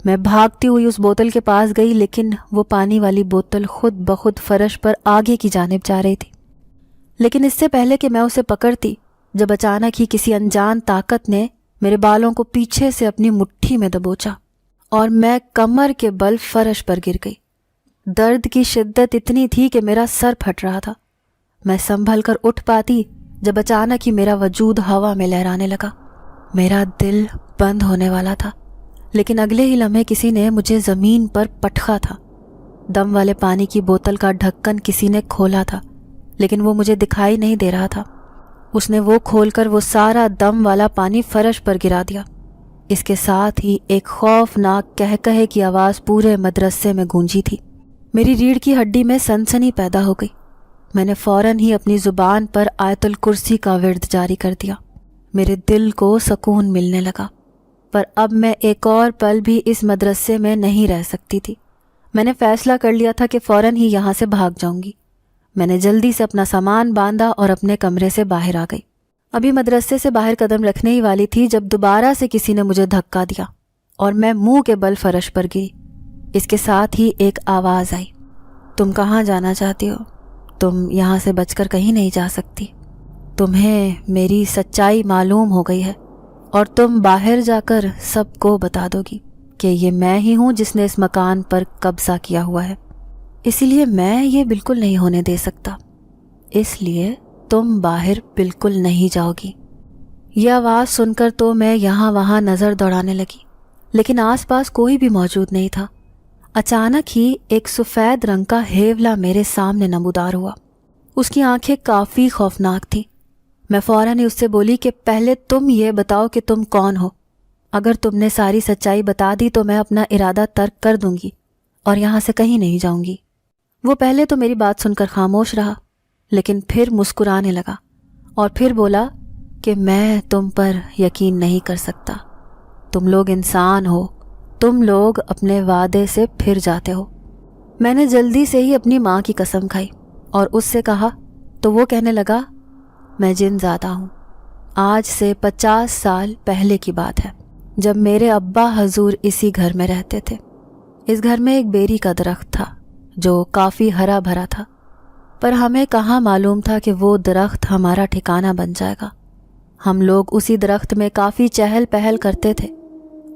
میں بھاگتی ہوئی اس بوتل کے پاس گئی، لیکن وہ پانی والی بوتل خود بخود فرش پر آگے کی جانب جا رہی تھی۔ لیکن اس سے پہلے کہ میں اسے پکڑتی، جب اچانک ہی کسی انجان طاقت نے میرے بالوں کو پیچھے سے اپنی مٹھی میں دبوچا اور میں کمر کے بل فرش پر گر گئی۔ درد کی شدت اتنی تھی کہ میرا سر پھٹ رہا تھا۔ میں سنبھل کر اٹھ پاتی جب اچانک ہی میرا وجود ہوا میں لہرانے لگا۔ میرا دل بند ہونے والا تھا، لیکن اگلے ہی لمحے کسی نے مجھے زمین پر پٹخا تھا۔ دم والے پانی کی بوتل کا ڈھکن کسی نے کھولا تھا، لیکن وہ مجھے دکھائی نہیں دے رہا تھا۔ اس نے وہ کھول کر وہ سارا دم والا پانی فرش پر گرا دیا۔ اس کے ساتھ ہی ایک خوفناک قہقہے کی آواز پورے مدرسے میں گونجی تھی۔ میری ریڑھ کی ہڈی میں سنسنی پیدا ہو گئی۔ میں نے فوراً ہی اپنی زبان پر آیت الکرسی کا ورد جاری کر دیا۔ میرے دل کو سکون ملنے لگا، پر اب میں ایک اور پل بھی اس مدرسے میں نہیں رہ سکتی تھی۔ میں نے فیصلہ کر لیا تھا کہ فوراً ہی یہاں سے بھاگ جاؤں گی۔ میں نے جلدی سے اپنا سامان باندھا اور اپنے کمرے سے باہر آ گئی۔ ابھی مدرسے سے باہر قدم رکھنے ہی والی تھی جب دوبارہ سے کسی نے مجھے دھکا دیا اور میں منہ کے بل فرش پر گری۔ اس کے ساتھ ہی ایک آواز آئی، تم کہاں جانا چاہتی ہو؟ تم یہاں سے بچ کر کہیں نہیں جا سکتی۔ تمہیں میری سچائی معلوم ہو گئی ہے اور تم باہر جا کر سب کو بتا دو گی کہ یہ میں ہی ہوں جس نے اس مکان پر قبضہ کیا ہوا ہے، اسی لیے میں یہ بالکل نہیں ہونے دے سکتا، اس لیے تم باہر بالکل نہیں جاؤ گی۔ یہ آواز سن کر تو میں یہاں وہاں نظر دوڑانے لگی، لیکن آس پاس کوئی بھی موجود نہیں تھا۔ اچانک ہی ایک سفید رنگ کا ہیولا میرے سامنے نمودار ہوا۔ اس کی آنکھیں کافی خوفناک تھیں۔ میں فوراً ہی اس سے بولی کہ پہلے تم یہ بتاؤ کہ تم کون ہو۔ اگر تم نے ساری سچائی بتا دی تو میں اپنا ارادہ ترک کر دوں گی اور یہاں سے کہیں نہیں جاؤں گی۔ وہ پہلے تو میری بات سن کر خاموش رہا، لیکن پھر مسکرانے لگا اور پھر بولا کہ میں تم پر یقین نہیں کر سکتا۔ تم لوگ انسان ہو، تم لوگ اپنے وعدے سے پھر جاتے ہو۔ میں نے جلدی سے ہی اپنی ماں کی قسم کھائی اور اس سے کہا تو وہ کہنے لگا میں جن زادہ ہوں آج سے 50 سال پہلے کی بات ہے، جب میرے ابا حضور اسی گھر میں رہتے تھے۔ اس گھر میں ایک بیری کا درخت تھا جو کافی ہرا بھرا تھا، پر ہمیں کہاں معلوم تھا کہ وہ درخت ہمارا ٹھکانہ بن جائے گا۔ ہم لوگ اسی درخت میں کافی چہل پہل کرتے تھے۔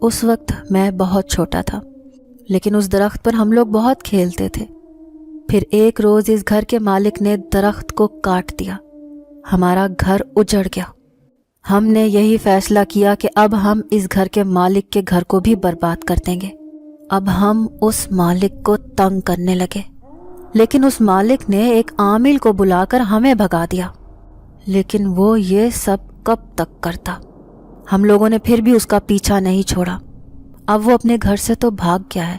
اس وقت میں بہت چھوٹا تھا، لیکن اس درخت پر ہم لوگ بہت کھیلتے تھے۔ پھر ایک روز اس گھر کے مالک نے درخت کو کاٹ دیا، ہمارا گھر اجڑ گیا۔ ہم نے یہی فیصلہ کیا کہ اب ہم اس گھر کے مالک کے گھر کو بھی برباد کر دیں گے۔ اب ہم اس مالک کو تنگ کرنے لگے، لیکن اس مالک نے ایک عامل کو بلا کر ہمیں بھگا دیا۔ لیکن وہ یہ سب کب تک کرتا؟ ہم لوگوں نے پھر بھی اس کا پیچھا نہیں چھوڑا۔ اب وہ اپنے گھر سے تو بھاگ گیا ہے،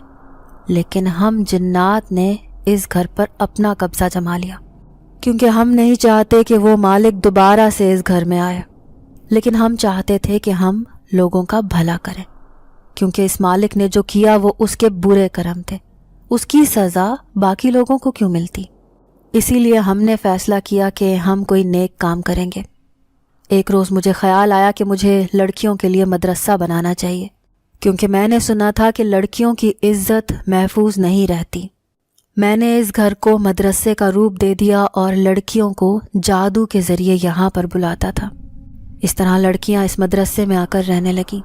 لیکن ہم جنات نے اس گھر پر اپنا قبضہ جما لیا، کیونکہ ہم نہیں چاہتے کہ وہ مالک دوبارہ سے اس گھر میں آئے۔ لیکن ہم چاہتے تھے کہ ہم لوگوں کا بھلا کریں، کیونکہ اس مالک نے جو کیا وہ اس کے برے کرم تھے، اس کی سزا باقی لوگوں کو کیوں ملتی؟ اسی لیے ہم نے فیصلہ کیا کہ ہم کوئی نیک کام کریں گے۔ ایک روز مجھے خیال آیا کہ مجھے لڑکیوں کے لیے مدرسہ بنانا چاہیے، کیونکہ میں نے سنا تھا کہ لڑکیوں کی عزت محفوظ نہیں رہتی۔ میں نے اس گھر کو مدرسے کا روپ دے دیا اور لڑکیوں کو جادو کے ذریعے یہاں پر بلاتا تھا۔ اس طرح لڑکیاں اس مدرسے میں آ کر رہنے لگیں۔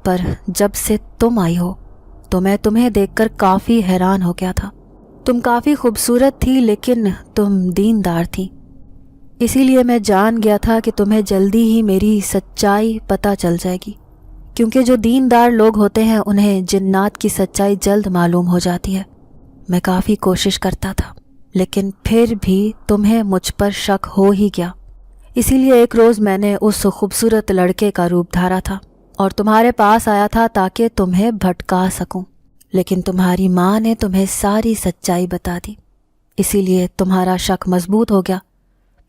پر جب سے تم آئی ہو تو میں تمہیں دیکھ کر کافی حیران ہو گیا تھا۔ تم کافی خوبصورت تھی، لیکن تم دیندار تھی۔ اسی لیے میں جان گیا تھا کہ تمہیں جلدی ہی میری سچائی پتہ چل جائے گی، کیونکہ جو دیندار لوگ ہوتے ہیں انہیں جنات کی سچائی جلد معلوم ہو جاتی ہے۔ میں کافی کوشش کرتا تھا، لیکن پھر بھی تمہیں مجھ پر شک ہو ہی گیا۔ اسی لیے ایک روز میں نے اس خوبصورت لڑکے کا روپ دھارا تھا اور تمہارے پاس آیا تھا تاکہ تمہیں بھٹکا سکوں، لیکن تمہاری ماں نے تمہیں ساری سچائی بتا دی، اسی لیے تمہارا شک مضبوط ہو گیا۔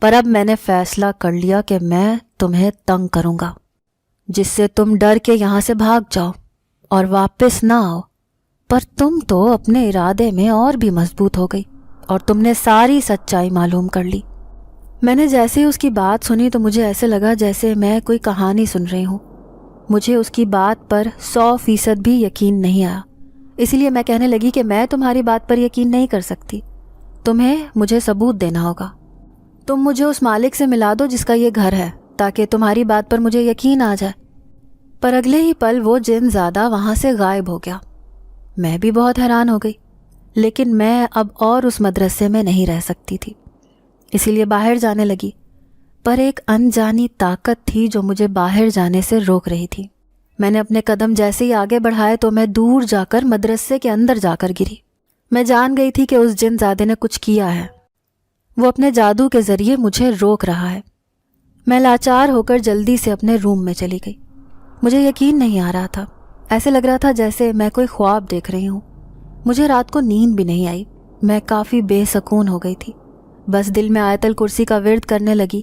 پر اب میں نے فیصلہ کر لیا کہ میں تمہیں تنگ کروں گا، جس سے تم ڈر کے یہاں سے بھاگ جاؤ اور واپس نہ آؤ۔ پر تم تو اپنے ارادے میں اور بھی مضبوط ہو گئی اور تم نے ساری سچائی معلوم کر لی۔ میں نے جیسے ہی اس کی بات سنی تو مجھے ایسے لگا جیسے میں کوئی کہانی سن رہی ہوں۔ مجھے اس کی بات پر 100% بھی یقین نہیں آیا، اسی لیے میں کہنے لگی کہ میں تمہاری بات پر یقین نہیں کر سکتی، تمہیں مجھے ثبوت دینا ہوگا۔ تم مجھے اس مالک سے ملا دو جس کا یہ گھر ہے، تاکہ تمہاری بات پر مجھے یقین آ جائے۔ پر اگلے ہی پل وہ جن زادہ وہاں سے غائب ہو گیا۔ میں بھی بہت حیران ہو گئی، لیکن میں اب اور اس مدرسے میں نہیں رہ سکتی تھی، اسی لیے باہر جانے لگی۔ پر ایک انجانی طاقت تھی جو مجھے باہر جانے سے روک رہی تھی۔ میں نے اپنے قدم جیسے ہی آگے بڑھائے تو میں دور جا کر مدرسے کے اندر جا کر گری۔ میں جان گئی تھی کہ اس جن زادے نے کچھ کیا ہے، وہ اپنے جادو کے ذریعے مجھے روک رہا ہے۔ میں لاچار ہو کر جلدی سے اپنے روم میں چلی گئی۔ مجھے یقین نہیں آ رہا تھا، ایسے لگ رہا تھا جیسے میں کوئی خواب دیکھ رہی ہوں۔ مجھے رات کو نیند بھی نہیں آئی، میں کافی بے سکون ہو گئی تھی، بس دل میں آیت الکرسی کا ورد کرنے لگی۔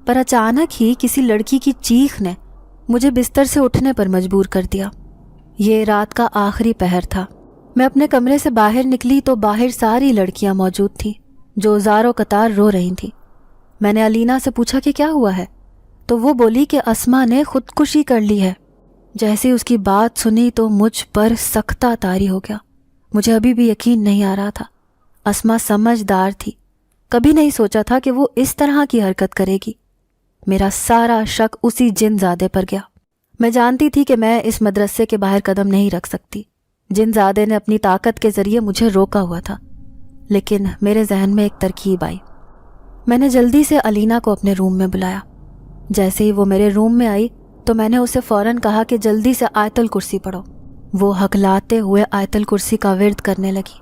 پر اچانک ہی کسی لڑکی کی چیخ نے مجھے بستر سے اٹھنے پر مجبور کر دیا۔ یہ رات کا آخری پہر تھا۔ میں اپنے کمرے سے باہر نکلی تو باہر ساری لڑکیاں موجود تھیں جو زار و قطار رو رہی تھیں۔ میں نے علینا سے پوچھا کہ کیا ہوا ہے، تو وہ بولی کہ اسما نے خودکشی کر لی ہے۔ جیسے اس کی بات سنی تو مجھ پر سختہ طاری ہو گیا۔ مجھے ابھی بھی یقین نہیں آ رہا تھا۔ اسما سمجھدار تھی، کبھی نہیں سوچا تھا کہ وہ اس طرح کی حرکت کرے گی۔ میرا سارا شک اسی جن زادے پر گیا۔ میں جانتی تھی کہ میں اس مدرسے کے باہر قدم نہیں رکھ سکتی۔ جن زادے نے اپنی طاقت کے ذریعے مجھے روکا ہوا تھا، لیکن میرے ذہن میں ایک ترکیب آئی۔ میں نے جلدی سے علینا کو اپنے روم میں بلایا۔ جیسے ہی وہ میرے روم میں آئی تو میں نے اسے فوراً کہا کہ جلدی سے آیت الکرسی پڑھو۔ وہ ہکلاتے ہوئے آیت الکرسی کا ورد کرنے لگی،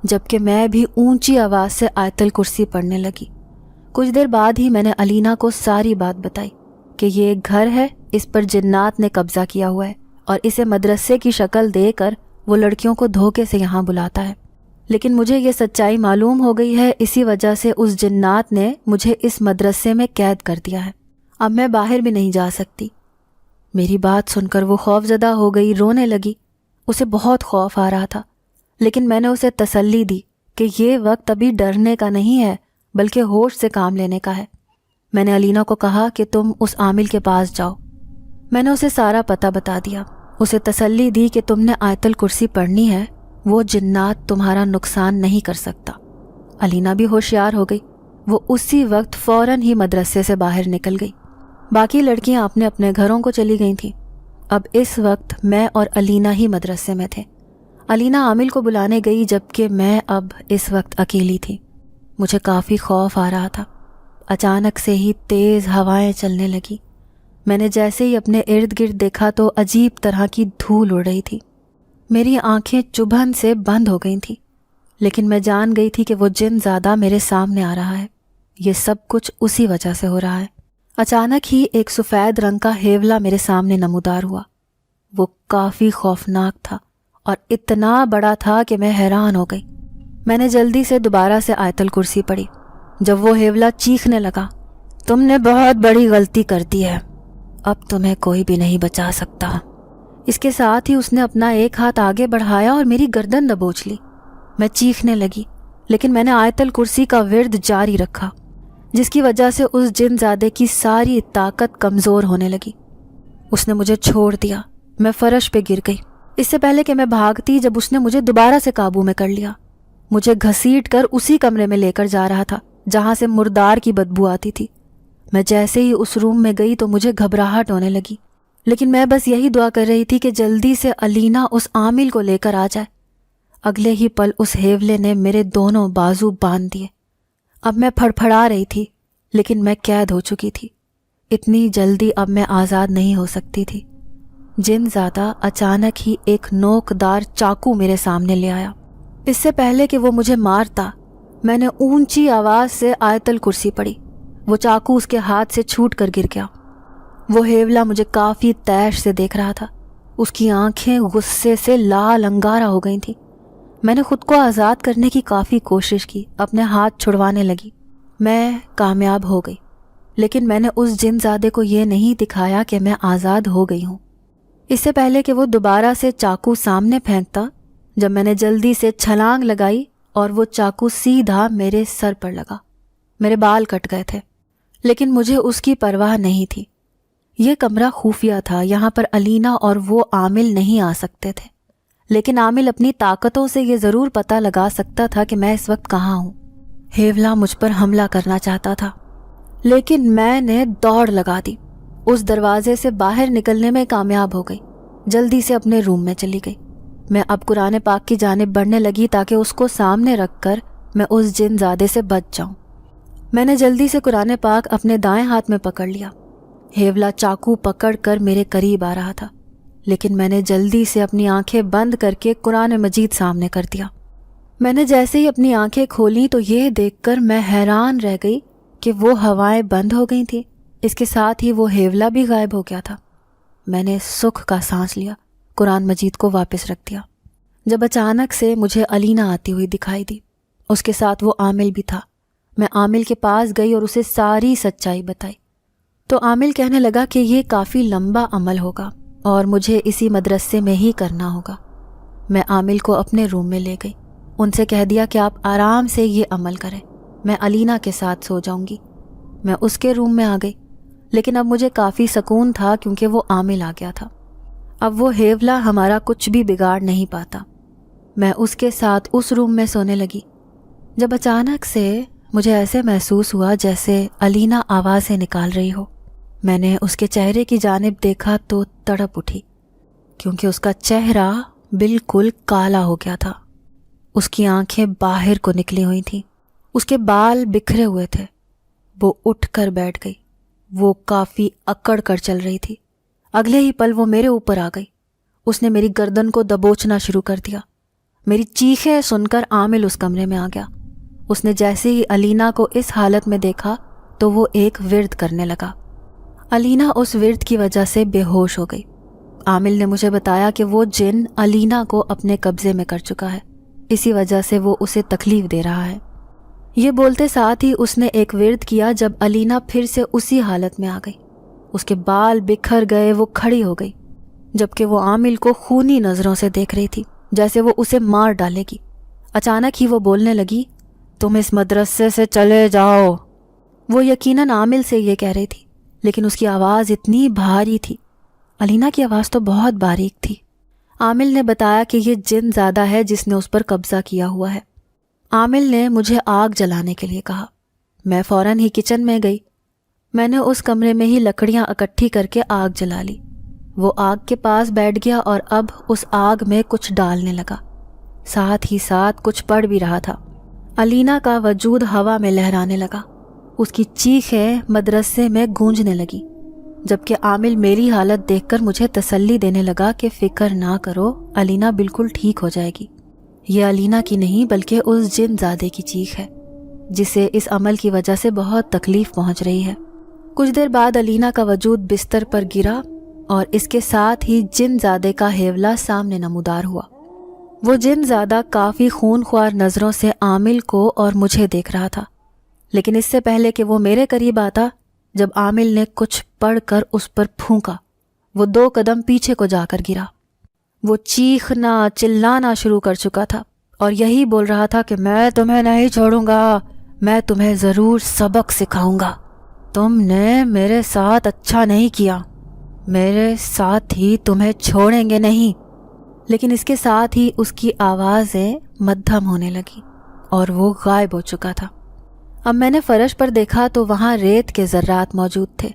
جبکہ میں بھی اونچی آواز سے آیت الکرسی پڑھنے لگی۔ کچھ دیر بعد ہی میں نے علینا کو ساری بات بتائی کہ یہ ایک گھر ہے، اس پر جنات نے قبضہ کیا ہوا ہے اور اسے مدرسے کی شکل دے کر وہ لڑکیوں کو دھوکے سے یہاں بلاتا ہے۔ لیکن مجھے یہ سچائی معلوم ہو گئی ہے، اسی وجہ سے اس جنات نے مجھے اس مدرسے میں قید کر دیا ہے۔ اب میں باہر بھی نہیں جا سکتی۔ میری بات سن کر وہ خوف زدہ ہو گئی، رونے لگی۔ اسے بہت خوف آ رہا تھا، لیکن میں نے اسے تسلی دی کہ یہ وقت ابھی ڈرنے کا نہیں ہے بلکہ ہوش سے کام لینے کا ہے۔ میں نے علینا کو کہا کہ تم اس عامل کے پاس جاؤ۔ میں نے اسے سارا پتہ بتا دیا، اسے تسلی دی کہ تم نے آیت الکرسی پڑھنی ہے، وہ جنات تمہارا نقصان نہیں کر سکتا۔ علینا بھی ہوشیار ہو گئی، وہ اسی وقت فوراً ہی مدرسے سے باہر نکل گئی۔ باقی لڑکیاں اپنے اپنے گھروں کو چلی گئی تھیں۔ اب اس وقت میں اور علینا ہی مدرسے میں تھے۔ علینا عامل کو بلانے گئی جبکہ میں اب اس وقت اکیلی تھی۔ مجھے کافی خوف آ رہا تھا۔ اچانک سے ہی تیز ہوائیں چلنے لگی۔ میں نے جیسے ہی اپنے ارد گرد دیکھا تو عجیب طرح کی دھول اڑ رہی تھی۔ میری آنکھیں چبھن سے بند ہو گئی تھیں، لیکن میں جان گئی تھی کہ وہ جن زیادہ میرے سامنے آ رہا ہے۔ یہ سب کچھ اسی وجہ سے ہو رہا ہے۔ اچانک ہی ایک سفید رنگ کا ہیولا میرے سامنے نمودار ہوا۔ وہ کافی خوفناک تھا اور اتنا بڑا تھا کہ میں حیران ہو گئی۔ میں نے جلدی سے دوبارہ سے آیت الکرسی پڑھی۔ جب وہ ہیولا چیخنے لگا، تم نے بہت بڑی غلطی کر دی ہے، اب تمہیں کوئی بھی نہیں بچا سکتا۔ اس کے ساتھ ہی اس نے اپنا ایک ہاتھ آگے بڑھایا اور میری گردن دبوچ لی۔ میں چیخنے لگی، لیکن میں نے آیت الکرسی کا ورد جاری رکھا، جس کی وجہ سے اس جن زادے کی ساری طاقت کمزور ہونے لگی۔ اس نے مجھے چھوڑ دیا۔ میں فرش پہ گر گئی۔ اس سے پہلے کہ میں بھاگتی، جب اس نے مجھے دوبارہ سے قابو میں کر لیا، مجھے گھسیٹ کر اسی کمرے میں لے کر جا رہا تھا جہاں سے مردار کی بدبو آتی تھی۔ میں جیسے ہی اس روم میں گئی تو مجھے گھبراہٹ ہونے لگی، لیکن میں بس یہی دعا کر رہی تھی کہ جلدی سے علینا اس عامل کو لے کر آ جائے۔ اگلے ہی پل اس ہیولے نے میرے دونوں بازو باندھ دیے۔ اب میں پھڑپھڑا رہی تھی، لیکن میں قید ہو چکی تھی۔ اتنی جلدی اب میں آزاد نہیں ہو سکتی تھی۔ جن زادہ اچانک ہی ایک نوکدار چاقو میرے سامنے لے آیا۔ اس سے پہلے کہ وہ مجھے مارتا، میں نے اونچی آواز سے آیت الکرسی پڑھی۔ وہ چاقو اس کے ہاتھ سے چھوٹ کر گر گیا۔ وہ ہیولا مجھے کافی تیش سے دیکھ رہا تھا۔ اس کی آنکھیں غصے سے لال انگارہ ہو گئی تھیں۔ میں نے خود کو آزاد کرنے کی کافی کوشش کی، اپنے ہاتھ چھڑوانے لگی۔ میں کامیاب ہو گئی، لیکن میں نے اس جن زادے کو یہ نہیں دکھایا کہ میں آزاد ہو گئی ہوں۔ اس سے پہلے کہ وہ دوبارہ سے چاقو سامنے پھینکتا، جب میں نے جلدی سے چھلانگ لگائی اور وہ چاقو سیدھا میرے سر پر لگا۔ میرے بال کٹ گئے تھے، لیکن مجھے اس کی پرواہ نہیں تھی۔ یہ کمرہ خفیہ تھا، یہاں پر علینا اور وہ عامل نہیں آ سکتے تھے، لیکن عامل اپنی طاقتوں سے یہ ضرور پتہ لگا سکتا تھا کہ میں اس وقت کہاں ہوں۔ ہیولا مجھ پر حملہ کرنا چاہتا تھا، لیکن میں نے دوڑ لگا دی۔ اس دروازے سے باہر نکلنے میں کامیاب ہو گئی۔ جلدی سے اپنے روم میں چلی گئی۔ میں اب قرآن پاک کی جانب بڑھنے لگی تاکہ اس کو سامنے رکھ کر میں اس جن زادے سے بچ جاؤں۔ میں نے جلدی سے قرآن پاک اپنے دائیں ہاتھ میں پکڑ لیا۔ ہیولا چاقو پکڑ کر میرے قریب آ رہا تھا، لیکن میں نے جلدی سے اپنی آنکھیں بند کر کے قرآن مجید سامنے کر دیا۔ میں نے جیسے ہی اپنی آنکھیں کھولیں تو یہ دیکھ کر میں حیران رہ گئی کہ وہ ہوائیں بند ہو گئی تھیں، اس کے ساتھ ہی وہ ہیولا بھی غائب ہو گیا تھا۔ میں نے سکھ کا سانس لیا، قرآن مجید کو واپس رکھ دیا، جب اچانک سے مجھے علینا آتی ہوئی دکھائی دی۔ اس کے ساتھ وہ عامل بھی تھا۔ میں عامل کے پاس گئی اور اسے ساری سچائی بتائی، تو عامل کہنے لگا کہ یہ کافی لمبا عمل ہوگا اور مجھے اسی مدرسے میں ہی کرنا ہوگا۔ میں عامل کو اپنے روم میں لے گئی، ان سے کہہ دیا کہ آپ آرام سے یہ عمل کریں، میں علینا کے ساتھ سو جاؤں گی۔ میں اس کے روم میں آ گئی، لیکن اب مجھے کافی سکون تھا کیونکہ وہ عامل آ گیا تھا۔ اب وہ ہیولا ہمارا کچھ بھی بگاڑ نہیں پاتا۔ میں اس کے ساتھ اس روم میں سونے لگی، جب اچانک سے مجھے ایسے محسوس ہوا جیسے علینا آوازیں نکال رہی ہو۔ میں نے اس کے چہرے کی جانب دیکھا تو تڑپ اٹھی، کیونکہ اس کا چہرہ بالکل کالا ہو گیا تھا۔ اس کی آنکھیں باہر کو نکلی ہوئی تھیں، اس کے بال بکھرے ہوئے تھے۔ وہ اٹھ کر بیٹھ گئی، وہ کافی اکڑ کر چل رہی تھی۔ اگلے ہی پل وہ میرے اوپر آ گئی۔ اس نے میری گردن کو دبوچنا شروع کر دیا۔ میری چیخیں سن کر عامل اس کمرے میں آ گیا۔ اس نے جیسے ہی علینا کو اس حالت میں دیکھا تو وہ ایک ورد کرنے لگا۔ علینا اس ورد کی وجہ سے بے ہوش ہو گئی۔ عامل نے مجھے بتایا کہ وہ جن علینا کو اپنے قبضے میں کر چکا ہے، اسی وجہ سے وہ اسے تکلیف دے رہا ہے۔ یہ بولتے ساتھ ہی اس نے ایک ورد کیا۔ جب علینا پھر سے اسی حالت میں آ گئی، اس کے بال بکھر گئے، وہ کھڑی ہو گئی، جبکہ وہ عامل کو خونی نظروں سے دیکھ رہی تھی جیسے وہ اسے مار ڈالے گی۔ اچانک ہی وہ بولنے لگی، تم اس مدرسے سے چلے جاؤ۔ وہ یقیناً عامل سے یہ کہہ رہی تھی، لیکن اس کی آواز اتنی بھاری تھی۔ علینا کی آواز تو بہت باریک تھی۔ عامل نے بتایا کہ یہ جن زادہ ہے جس نے اس پر قبضہ کیا ہوا ہے۔ عامل نے مجھے آگ جلانے کے لیے کہا۔ میں فوراً ہی کچن میں گئی۔ میں نے اس کمرے میں ہی لکڑیاں اکٹھی کر کے آگ جلا لی۔ وہ آگ کے پاس بیٹھ گیا اور اب اس آگ میں کچھ ڈالنے لگا، ساتھ ہی ساتھ کچھ پڑھ بھی رہا تھا۔ علینا کا وجود ہوا میں لہرانے لگا، اس کی چیخیں مدرسے میں گونجنے لگی، جبکہ عامل میری حالت دیکھ کر مجھے تسلی دینے لگا کہ فکر نہ کرو، علینا بالکل ٹھیک ہو جائے گی۔ یہ علینا کی نہیں بلکہ اس جن زادے کی چیخ ہے جسے اس عمل کی وجہ سے بہت تکلیف پہنچ رہی ہے۔ کچھ دیر بعد علینا کا وجود بستر پر گرا اور اس کے ساتھ ہی جن زادے کا ہیولہ سامنے نمودار ہوا۔ وہ جن زادہ کافی خون خوار نظروں سے عامل کو اور مجھے دیکھ رہا تھا، لیکن اس سے پہلے کہ وہ میرے قریب آتا، جب عامل نے کچھ پڑھ کر اس پر پھونکا، وہ 2 قدم پیچھے کو جا کر گرا۔ وہ چیخنا چلانا شروع کر چکا تھا اور یہی بول رہا تھا کہ میں تمہیں نہیں چھوڑوں گا، میں تمہیں ضرور سبق سکھاؤں گا، تم نے میرے ساتھ اچھا نہیں کیا، میرے ساتھ ہی تمہیں چھوڑیں گے نہیں۔ لیکن اس کے ساتھ ہی اس کی آوازیں مدھم ہونے لگی اور وہ غائب ہو چکا تھا۔ اب میں نے فرش پر دیکھا تو وہاں ریت کے ذرات موجود تھے۔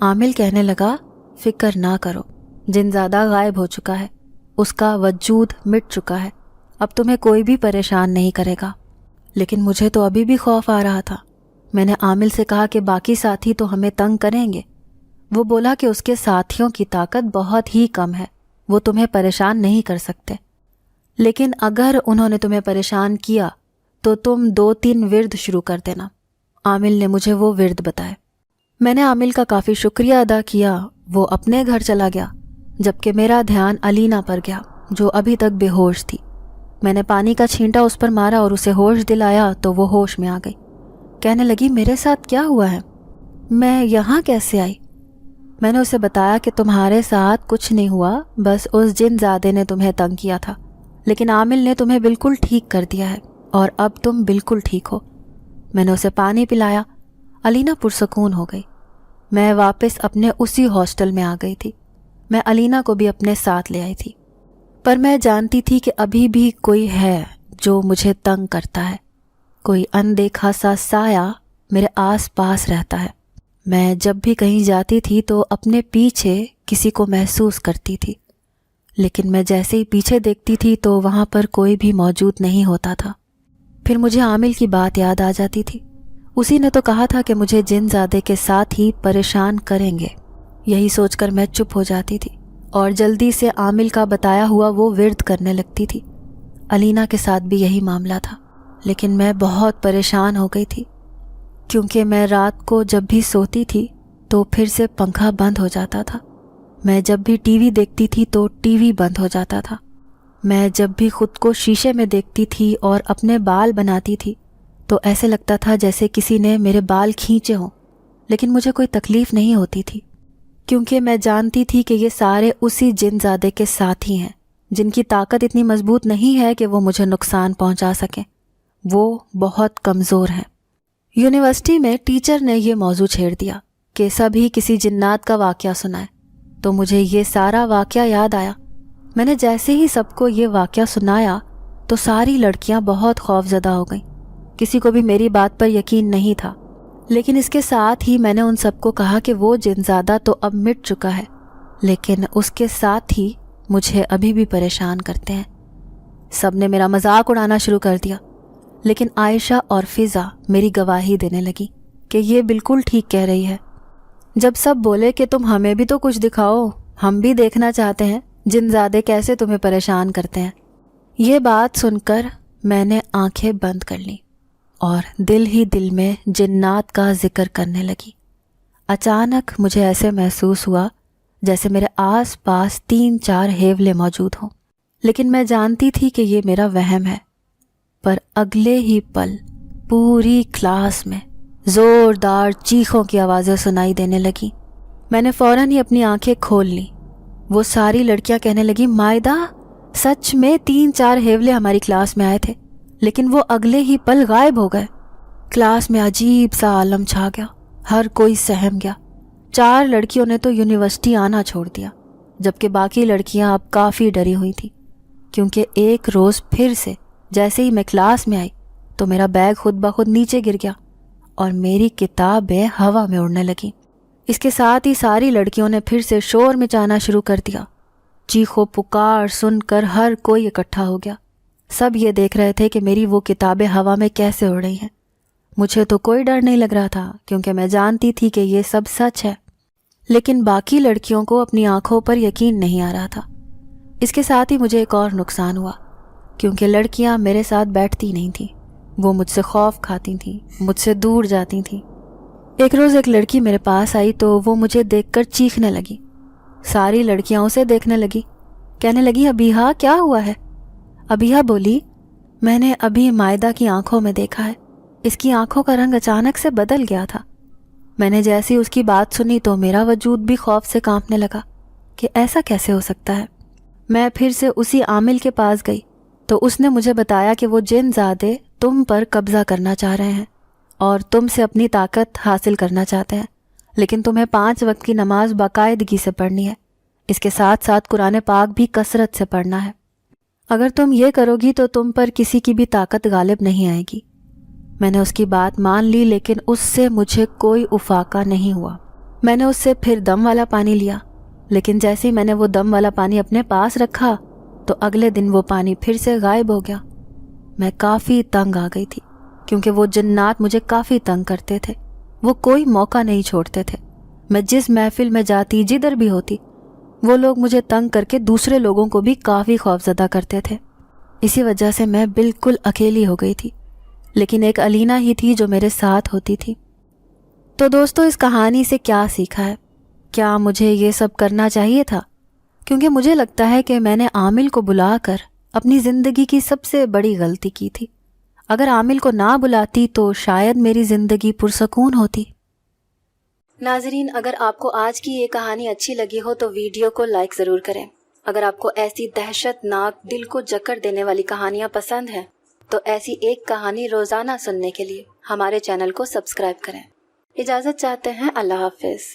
عامل کہنے لگا، فکر نہ کرو، جن زادہ غائب ہو چکا ہے، اس کا وجود مٹ چکا ہے، اب تمہیں کوئی بھی پریشان نہیں کرے گا۔ لیکن مجھے تو ابھی بھی خوف آ رہا تھا۔ میں نے عامل سے کہا کہ باقی ساتھی تو ہمیں تنگ کریں گے۔ وہ بولا کہ اس کے ساتھیوں کی طاقت بہت ہی کم ہے، وہ تمہیں پریشان نہیں کر سکتے، لیکن اگر انہوں نے تمہیں پریشان کیا تو تم 2-3 ورد شروع کر دینا۔ عامل نے مجھے وہ ورد بتائے۔ میں نے عامل کا کافی شکریہ ادا کیا۔ وہ اپنے گھر چلا گیا، جبکہ میرا دھیان علینا پر گیا جو ابھی تک بے ہوش تھی۔ میں نے پانی کا چھینٹا اس پر مارا اور اسے ہوش دلایا تو وہ ہوش میں آ گئی۔ کہنے لگی، میرے ساتھ کیا ہوا ہے؟ میں یہاں کیسے آئی؟ میں نے اسے بتایا کہ تمہارے ساتھ کچھ نہیں ہوا، بس اس جن زادے نے تمہیں تنگ کیا تھا، لیکن عامل نے تمہیں بالکل ٹھیک کر دیا ہے اور اب تم بالکل ٹھیک ہو۔ میں نے اسے پانی پلایا۔ علینا پرسکون ہو گئی۔ میں واپس اپنے اسی ہاسٹل میں آ گئی تھی۔ میں علینا کو بھی اپنے ساتھ لے آئی تھی، پر میں جانتی تھی کہ ابھی بھی کوئی ہے جو مجھے تنگ کرتا ہے، کوئی اندیکھا سا سایہ میرے آس پاس رہتا ہے۔ میں جب بھی کہیں جاتی تھی تو اپنے پیچھے کسی کو محسوس کرتی تھی، لیکن میں جیسے ہی پیچھے دیکھتی تھی تو وہاں پر کوئی بھی موجود نہیں ہوتا تھا۔ پھر مجھے عامل کی بات یاد آ جاتی تھی۔ اسی نے تو کہا تھا کہ مجھے جن زادے کے ساتھ ہی پریشان کریں گے۔ یہی سوچ کر میں چپ ہو جاتی تھی اور جلدی سے عامل کا بتایا ہوا وہ ورد کرنے لگتی تھی۔ علینا کے ساتھ بھی یہی معاملہ تھا، لیکن میں بہت پریشان ہو گئی تھی، کیونکہ میں رات کو جب بھی سوتی تھی تو پھر سے پنکھا بند ہو جاتا تھا، میں جب بھی ٹی وی دیکھتی تھی تو ٹی وی بند ہو جاتا تھا، میں جب بھی خود کو شیشے میں دیکھتی تھی اور اپنے بال بناتی تھی تو ایسے لگتا تھا جیسے کسی نے میرے بال کھینچے ہوں، لیکن مجھے کوئی تکلیف نہیں ہوتی تھی، کیونکہ میں جانتی تھی کہ یہ سارے اسی جن زادے کے ساتھی ہیں جن کی طاقت اتنی مضبوط نہیں ہے کہ وہ مجھے نقصان پہنچا سکیں، وہ بہت کمزور ہیں۔ یونیورسٹی میں ٹیچر نے یہ موضوع چھیڑ دیا کہ سبھی کسی جنات کا واقعہ سنائے، تو مجھے یہ سارا واقعہ یاد آیا۔ میں نے جیسے ہی سب کو یہ واقعہ سنایا تو ساری لڑکیاں بہت خوفزدہ ہو گئیں، کسی کو بھی میری بات پر یقین نہیں تھا، لیکن اس کے ساتھ ہی میں نے ان سب کو کہا کہ وہ جن زادہ تو اب مٹ چکا ہے، لیکن اس کے ساتھ ہی مجھے ابھی بھی پریشان کرتے ہیں۔ سب نے میرا مذاق اڑانا شروع کر دیا، لیکن عائشہ اور فضا میری گواہی دینے لگی کہ یہ بالکل ٹھیک کہہ رہی ہے۔ جب سب بولے کہ تم ہمیں بھی تو کچھ دکھاؤ، ہم بھی دیکھنا چاہتے ہیں جن زادے کیسے تمہیں پریشان کرتے ہیں، یہ بات سن کر میں نے آنکھیں بند کر لیں اور دل ہی دل میں جنات کا ذکر کرنے لگی۔ اچانک مجھے ایسے محسوس ہوا جیسے میرے آس پاس 3-4 ہیولے موجود ہوں، لیکن میں جانتی تھی کہ یہ میرا وہم ہے۔ پر اگلے ہی پل پوری کلاس میں زوردار چیخوں کی آوازیں سنائی دینے لگی۔ میں نے فوراً ہی اپنی آنکھیں کھول لیں۔ وہ ساری لڑکیاں کہنے لگی، مائدہ سچ میں 3-4 ہیولے ہماری کلاس میں آئے تھے، لیکن وہ اگلے ہی پل غائب ہو گئے۔ کلاس میں عجیب سا عالم چھا گیا، ہر کوئی سہم گیا۔ 4 لڑکیوں نے تو یونیورسٹی آنا چھوڑ دیا، جبکہ باقی لڑکیاں اب کافی ڈری ہوئی تھیں، کیونکہ ایک روز پھر سے جیسے ہی میں کلاس میں آئی تو میرا بیگ خود بخود نیچے گر گیا اور میری کتابیں ہوا میں اڑنے لگیں۔ اس کے ساتھ ہی ساری لڑکیوں نے پھر سے شور مچانا شروع کر دیا۔ چیخو پکار سن کر ہر کوئی اکٹھا ہو گیا۔ سب یہ دیکھ رہے تھے کہ میری وہ کتابیں ہوا میں کیسے اڑ رہی ہیں۔ مجھے تو کوئی ڈر نہیں لگ رہا تھا، کیونکہ میں جانتی تھی کہ یہ سب سچ ہے، لیکن باقی لڑکیوں کو اپنی آنکھوں پر یقین نہیں آ رہا تھا۔ اس کے ساتھ ہی مجھے ایک اور نقصان ہوا، کیونکہ لڑکیاں میرے ساتھ بیٹھتی نہیں تھیں، وہ مجھ سے خوف کھاتی تھیں، مجھ سے دور جاتی تھیں۔ ایک روز ایک لڑکی میرے پاس آئی تو وہ مجھے دیکھ کر چیخنے لگی۔ ساری لڑکیاں اسے دیکھنے لگی، کہنے لگی ابیہا کیا ہوا ہے؟ ابیہا بولی میں نے ابھی مائدہ کی آنکھوں میں دیکھا ہے، اس کی آنکھوں کا رنگ اچانک سے بدل گیا تھا۔ میں نے جیسی اس کی بات سنی تو میرا وجود بھی خوف سے کانپنے لگا کہ ایسا کیسے ہو سکتا ہے۔ میں پھر سے اسی عامل کے پاس گئی تو اس نے مجھے بتایا کہ وہ جن زادے تم پر قبضہ کرنا چاہ رہے ہیں اور تم سے اپنی طاقت حاصل کرنا چاہتے ہیں، لیکن تمہیں 5 وقت کی نماز باقاعدگی سے پڑھنی ہے، اس کے ساتھ ساتھ قرآن پاک بھی کثرت سے پڑھنا ہے۔ اگر تم یہ کرو گی تو تم پر کسی کی بھی طاقت غالب نہیں آئے گی۔ میں نے اس کی بات مان لی، لیکن اس سے مجھے کوئی افاقہ نہیں ہوا۔ میں نے اس سے پھر دم والا پانی لیا، لیکن جیسے ہی میں نے وہ دم والا پانی اپنے پاس رکھا تو اگلے دن وہ پانی پھر سے غائب ہو گیا۔ میں کافی تنگ آ گئی تھی، کیونکہ وہ جنات مجھے کافی تنگ کرتے تھے، وہ کوئی موقع نہیں چھوڑتے تھے۔ میں جس محفل میں جاتی، جدھر بھی ہوتی، وہ لوگ مجھے تنگ کر کے دوسرے لوگوں کو بھی کافی خوفزدہ کرتے تھے۔ اسی وجہ سے میں بالکل اکیلی ہو گئی تھی، لیکن ایک الینا ہی تھی جو میرے ساتھ ہوتی تھی۔ تو دوستو، اس کہانی سے کیا سیکھا ہے؟ کیا مجھے یہ سب کرنا چاہیے تھا؟ کیونکہ مجھے لگتا ہے کہ میں نے عامل کو بلا کر اپنی زندگی کی سب سے بڑی غلطی کی تھی۔ اگر عامل کو نہ بلاتی تو شاید میری زندگی پرسکون ہوتی۔ ناظرین، اگر آپ کو آج کی یہ کہانی اچھی لگی ہو تو ویڈیو کو لائک ضرور کریں۔ اگر آپ کو ایسی دہشت ناک، دل کو جکڑ دینے والی کہانیاں پسند ہیں تو ایسی ایک کہانی روزانہ سننے کے لیے ہمارے چینل کو سبسکرائب کریں۔ اجازت چاہتے ہیں، اللہ حافظ۔